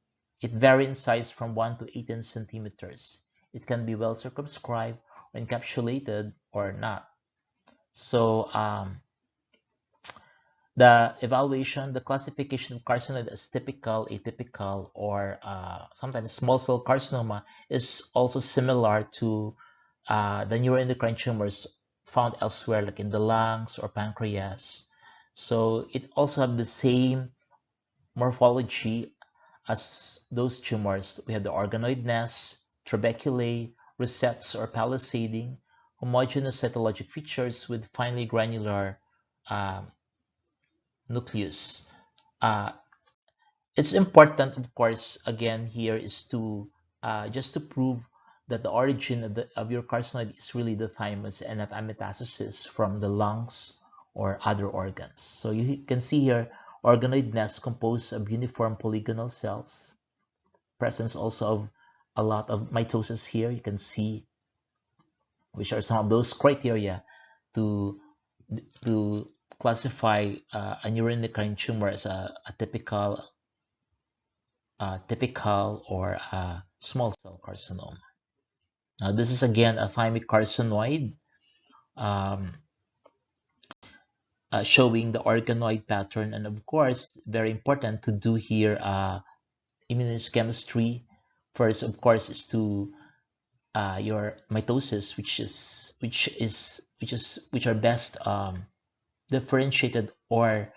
It varies in size from 1 to 18 centimeters. It can be well circumscribed or encapsulated or not. So the evaluation, the classification of carcinoid as typical, atypical, or sometimes small cell carcinoma is also similar to the neuroendocrine tumors found elsewhere, like in the lungs or pancreas. So it also have the same morphology as those tumors. We have the organoid nest, trabeculae, rosettes or palisading, homogeneous cytologic features with finely granular nucleus. Uh, it's important, of course, again here is to just to prove that the origin of your carcinoid is really the thymus and not a metastasis from the lungs or other organs. So you can see here organoid nest composed of uniform polygonal cells. Presence also of a lot of mitosis here. You can see which are some of those criteria to classify a neuroendocrine tumor as a typical or small cell carcinoma. Now, this is again a thymic carcinoid um, showing the organoid pattern, and of course, very important to do here immunohistochemistry. First, of course, is to your mitosis, which are best differentiated or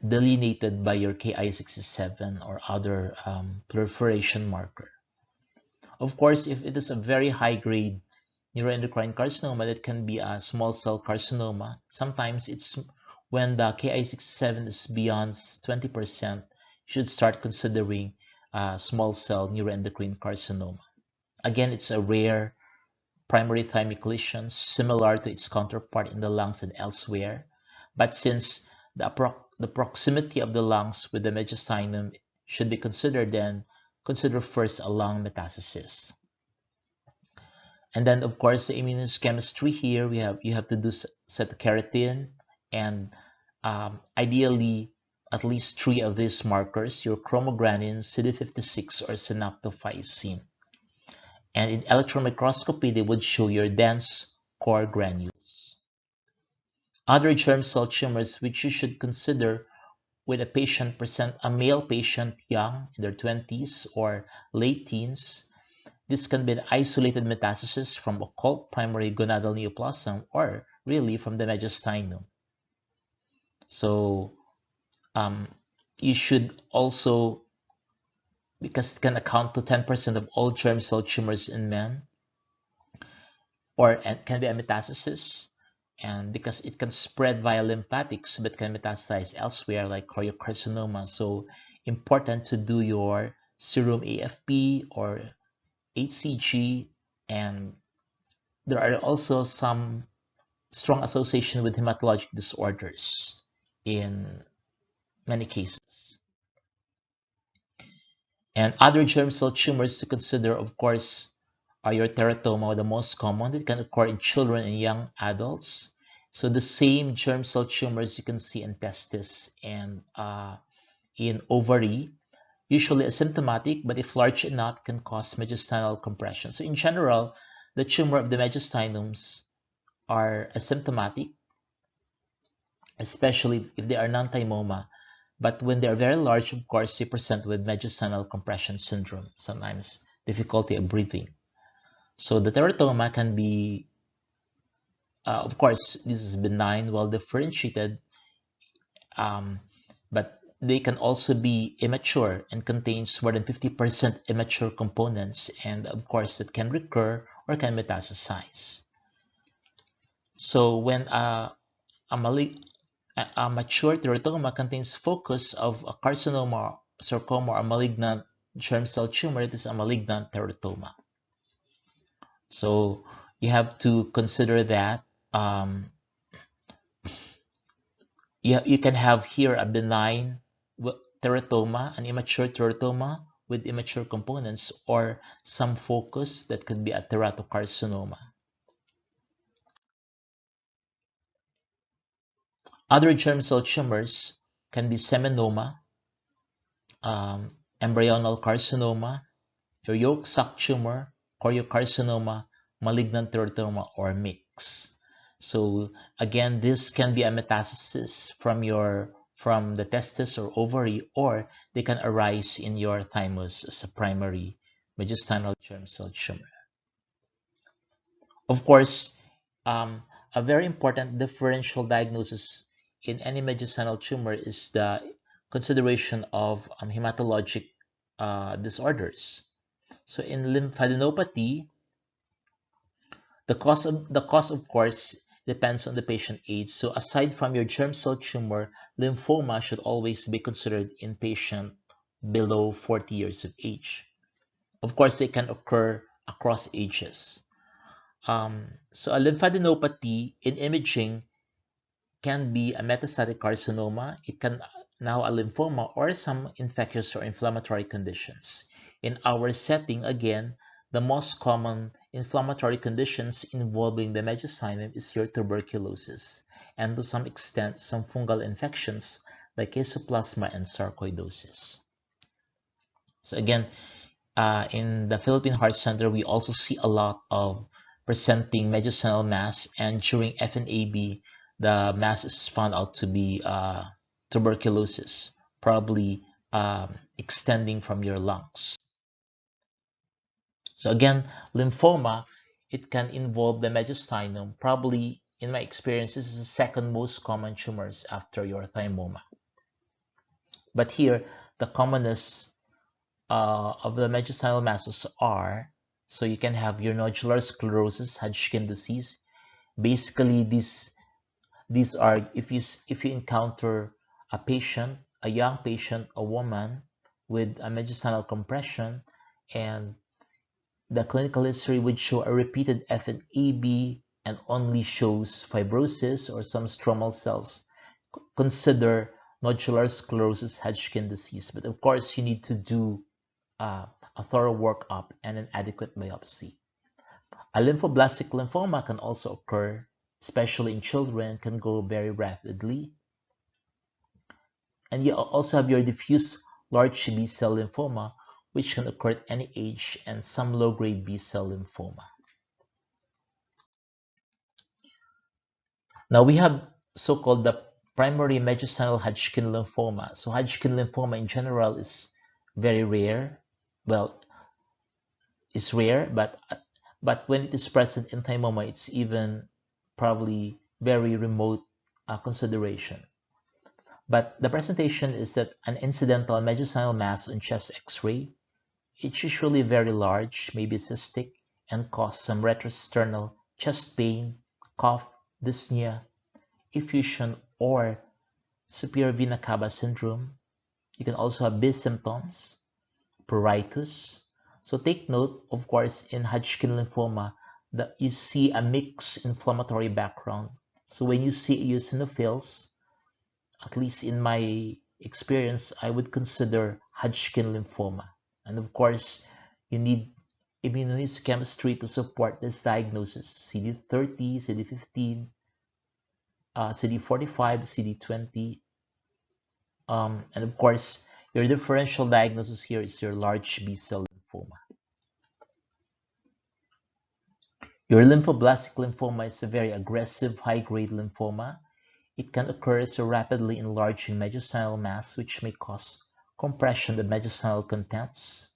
delineated by your Ki67 or other proliferation marker. Of course, if it is a very high-grade neuroendocrine carcinoma, that can be a small cell carcinoma. Sometimes it's when the Ki67 is beyond 20%, you should start considering small cell neuroendocrine carcinoma. Again, it's a rare primary thymic lesions similar to its counterpart in the lungs and elsewhere. But since the proximity of the lungs with the mediastinum should be considered, then consider first a lung metastasis. And then, of course, the immunohistochemistry here, you have to do cytokeratin, and ideally at least 3 of these markers, your chromogranin, CD56, or synaptophysin. And in electron microscopy, they would show your dense core granules. Other germ cell tumors which you should consider when a male patient young in their 20s or late teens. This can be an isolated metastasis from occult primary gonadal neoplasm or really from the mediastinum. So you should also, because it can account to 10% of all germ cell tumors in men, or it can be a metastasis, and because it can spread via lymphatics but can metastasize elsewhere like choriocarcinoma. So important to do your serum AFP or HCG, and there are also some strong association with hematologic disorders in many cases. And other germ cell tumors to consider, of course, are your teratoma, the most common. It can occur in children and young adults. So the same germ cell tumors you can see in testis and in ovary, usually asymptomatic, but if large enough, can cause mediastinal compression. So in general, the tumor of the mediastinums are asymptomatic, especially if they are non-thymoma. But when they are very large, of course, they present with mediastinal compression syndrome, sometimes difficulty of breathing. So the teratoma can be, of course, this is benign, well differentiated, but they can also be immature and contains more than 50% immature components, and of course that can recur or can metastasize. So when a mature teratoma contains focus of a carcinoma, sarcoma, or a malignant germ cell tumor, it is a malignant teratoma. So you have to consider that you can have here a benign teratoma, an immature teratoma with immature components, or some focus that could be a teratocarcinoma. Other germ cell tumors can be seminoma, embryonal carcinoma, your yolk sac tumor, choriocarcinoma, malignant teratoma, or mix. So again, this can be a metastasis from the testis or ovary, or they can arise in your thymus as a primary mediastinal germ cell tumor. Of course, a very important differential diagnosis in any mediastinal tumor is the consideration of hematologic disorders. So in lymphadenopathy, the cause of course depends on the patient age. So aside from your germ cell tumor, lymphoma should always be considered in patient below 40 years of age. Of course, they can occur across ages. So a lymphadenopathy in imaging can be a metastatic carcinoma. It can now a lymphoma or some infectious or inflammatory conditions. In our setting, again, the most common inflammatory conditions involving the mediastinum is your tuberculosis, and to some extent, some fungal infections like Asoplasma and sarcoidosis. So again, in the Philippine Heart Center, we also see a lot of presenting mediastinal mass, and during FNAB, the mass is found out to be tuberculosis, probably extending from your lungs. So again, lymphoma, it can involve the mediastinum. Probably, in my experience, this is the second most common tumors after your thymoma. But here, the commonness of the mediastinal masses are, so you can have your nodular sclerosis, Hodgkin disease. Basically, these are, if you encounter a patient, a young patient, a woman with a mediastinal compression, and the clinical history would show a repeated FNAB and only shows fibrosis or some stromal cells, consider nodular sclerosis Hodgkin disease. But of course, you need to do a thorough workup and an adequate biopsy. A lymphoblastic lymphoma can also occur, especially in children, can grow very rapidly. And you also have your diffuse large B-cell lymphoma, which can occur at any age, and some low-grade B-cell lymphoma. Now we have so-called the primary mediastinal Hodgkin lymphoma. So Hodgkin lymphoma in general is very rare. Well, it's rare, but when it is present in thymoma, it's even probably very remote consideration. But the presentation is that an incidental mediastinal mass on chest X-ray. It's usually very large, maybe cystic, and cause some retrosternal chest pain, cough, dyspnea, effusion, or superior vena cava syndrome. You can also have these symptoms, pruritus. So take note, of course, in Hodgkin lymphoma, that you see a mixed inflammatory background. So when you see eosinophils, at least in my experience, I would consider Hodgkin lymphoma. And of course, you need immunohistochemistry to support this diagnosis: CD30, CD15, CD45, CD20. And of course, your differential diagnosis here is your large B-cell lymphoma. Your lymphoblastic lymphoma is a very aggressive high-grade lymphoma. It can occur as a rapidly enlarging mediastinal mass, which may cause compression of mediastinal contents.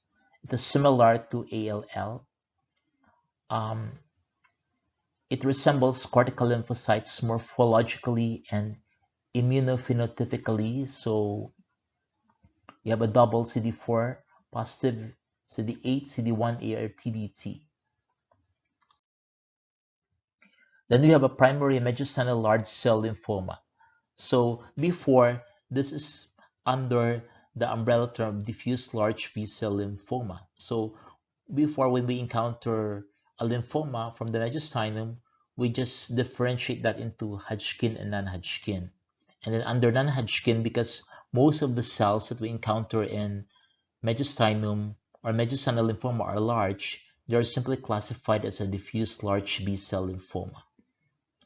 It is similar to ALL. It resembles cortical lymphocytes morphologically and immunophenotypically. So you have a double CD4 positive, CD8, CD1A, or TDT. Then we have a primary mediastinal large cell lymphoma. So before, this is under the umbrella term diffuse large B-cell lymphoma. So before, when we encounter a lymphoma from the mediastinum, we just differentiate that into Hodgkin and non-Hodgkin. And then under non-Hodgkin, because most of the cells that we encounter in mediastinum or mediastinal lymphoma are large, they are simply classified as a diffuse large B-cell lymphoma.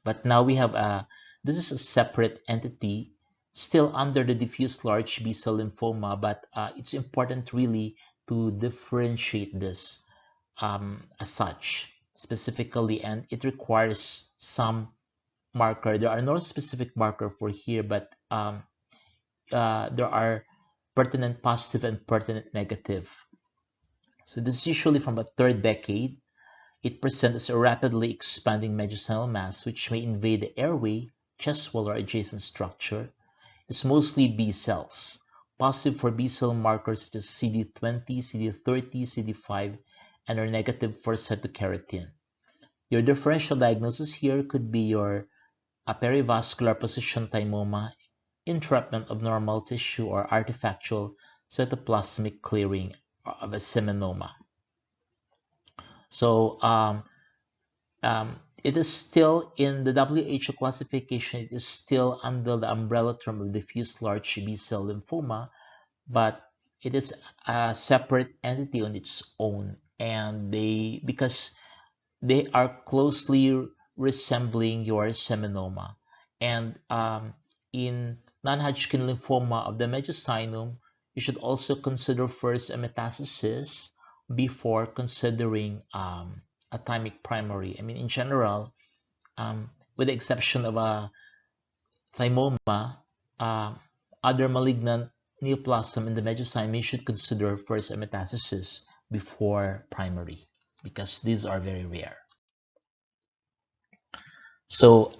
But now we have this is a separate entity still under the diffuse large B-cell lymphoma, but it's important really to differentiate this as such specifically, and it requires some marker. There are no specific marker for here, but there are pertinent positive and pertinent negative. So this is usually from the third decade. It presents as a rapidly expanding mediastinal mass which may invade the airway, chest wall, or adjacent structure. It's mostly B cells, positive for B cell markers such as CD20, CD30, CD5, and are negative for cytokeratin. Your differential diagnosis here could be your perivascular position thymoma, entrapment of normal tissue, or artifactual cytoplasmic clearing of a seminoma. So it is still in the WHO classification, it is still under the umbrella term of diffuse large B-cell lymphoma, but it is a separate entity on its own, and because they are closely resembling your seminoma. And in non-Hodgkin lymphoma of the mediastinum, you should also consider first a metastasis before considering a thymic primary. I mean, in general, with the exception of a thymoma, other malignant neoplasm in the mediastinum, you should consider first a metastasis before primary, because these are very rare. So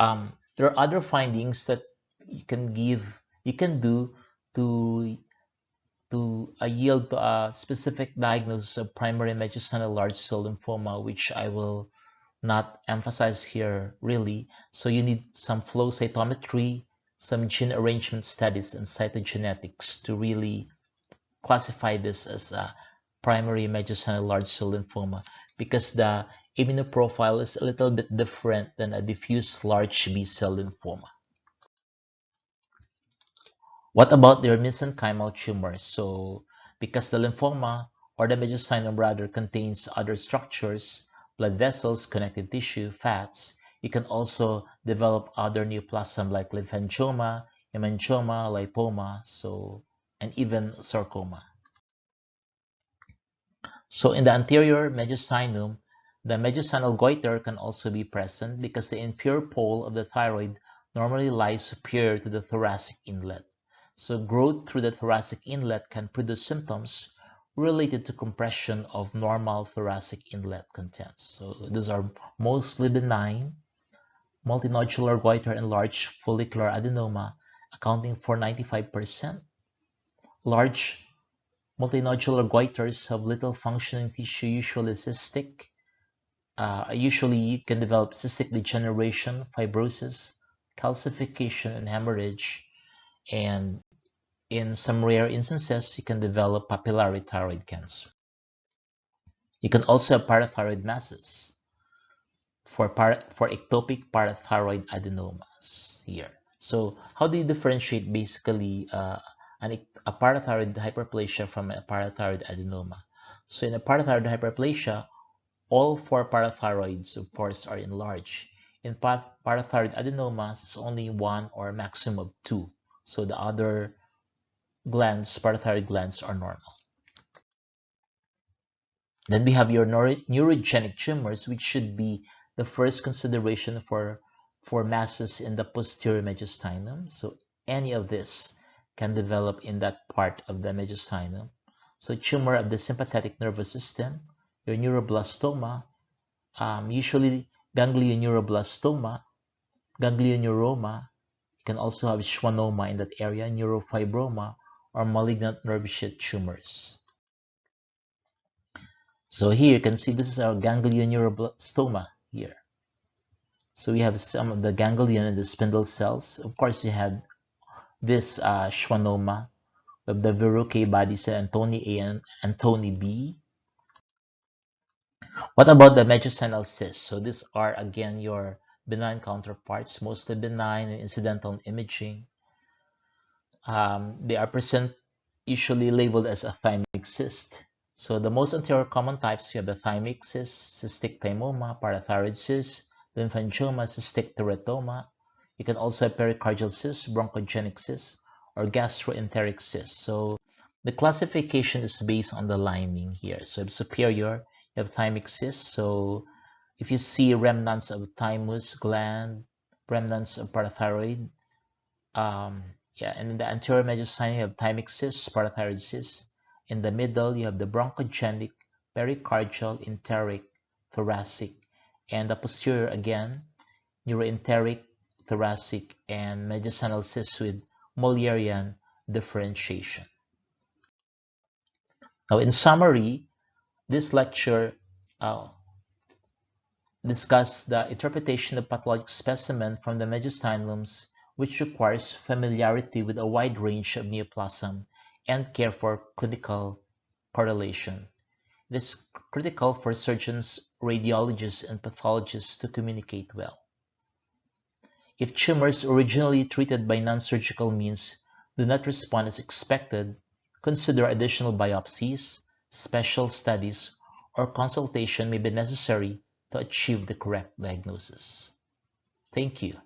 there are other findings that you can do to yield a specific diagnosis of primary mediastinal large cell lymphoma, which I will not emphasize here really. So you need some flow cytometry, some gene arrangement studies, and cytogenetics to really classify this as a primary mediastinal large cell lymphoma. because the immunoprofile is a little bit different than a diffuse large B-cell lymphoma. What about their mesenchymal tumors? So, because the lymphoma, or the mediastinum rather, contains other structures, blood vessels, connective tissue, fats, you can also develop other neoplasm like lymphangioma, hemangioma, lipoma, and even sarcoma. So in the anterior mediastinum, the mediastinal goiter can also be present because the inferior pole of the thyroid normally lies superior to the thoracic inlet. So growth through the thoracic inlet can produce symptoms related to compression of normal thoracic inlet contents. So these are mostly benign, multinodular goiter and large follicular adenoma accounting for 95%. Large multinodular goiters have little functioning tissue, usually cystic. Usually can develop cystic degeneration, fibrosis, calcification, and hemorrhage. And in some rare instances, you can develop papillary thyroid cancer. You can also have parathyroid masses for ectopic parathyroid adenomas here. So how do you differentiate basically a parathyroid hyperplasia from a parathyroid adenoma? So in a parathyroid hyperplasia, all four parathyroids, of course, are enlarged. In parathyroid adenomas, it's only one or maximum of two. So the other glands, parathyroid glands, are normal. Then we have your neurogenic tumors, which should be the first consideration for masses in the posterior mediastinum. So any of this can develop in that part of the mediastinum. So tumor of the sympathetic nervous system, your neuroblastoma, usually ganglioneuroblastoma, ganglioneuroma. You can also have schwannoma in that area, neurofibroma, or malignant nerve sheath tumors. So here you can see this is our ganglioneuroblastoma here. So we have some of the ganglion and the spindle cells. Of course, you have this schwannoma of the Verrucay body cell, Antoni A and Antoni B. What about the mediastinal cysts? So these are again your benign counterparts, mostly benign and incidental imaging. They are present usually labeled as a thymic cyst. So the most anterior common types, you have the thymic cyst, cystic thymoma, parathyroid cyst, lymphangioma, cystic teratoma. You can also have pericardial cyst, bronchogenic cyst, or gastroenteric cyst. So the classification is based on the lining here. So if superior, you have thymic cyst. So if you see remnants of thymus gland, remnants of parathyroid, and in the anterior mediastinum, you have thymic cyst, parathyroid cyst. In the middle, you have the bronchogenic, pericardial, enteric, thoracic, and the posterior again, neuroenteric, thoracic, and mediastinal cysts with Mullerian differentiation. Now, in summary, this lecture discussed the interpretation of pathologic specimen from the mediastinums, which requires familiarity with a wide range of neoplasm and care for clinical correlation. It is critical for surgeons, radiologists, and pathologists to communicate well. If tumors originally treated by non-surgical means do not respond as expected, consider additional biopsies, special studies, or consultation may be necessary to achieve the correct diagnosis. Thank you.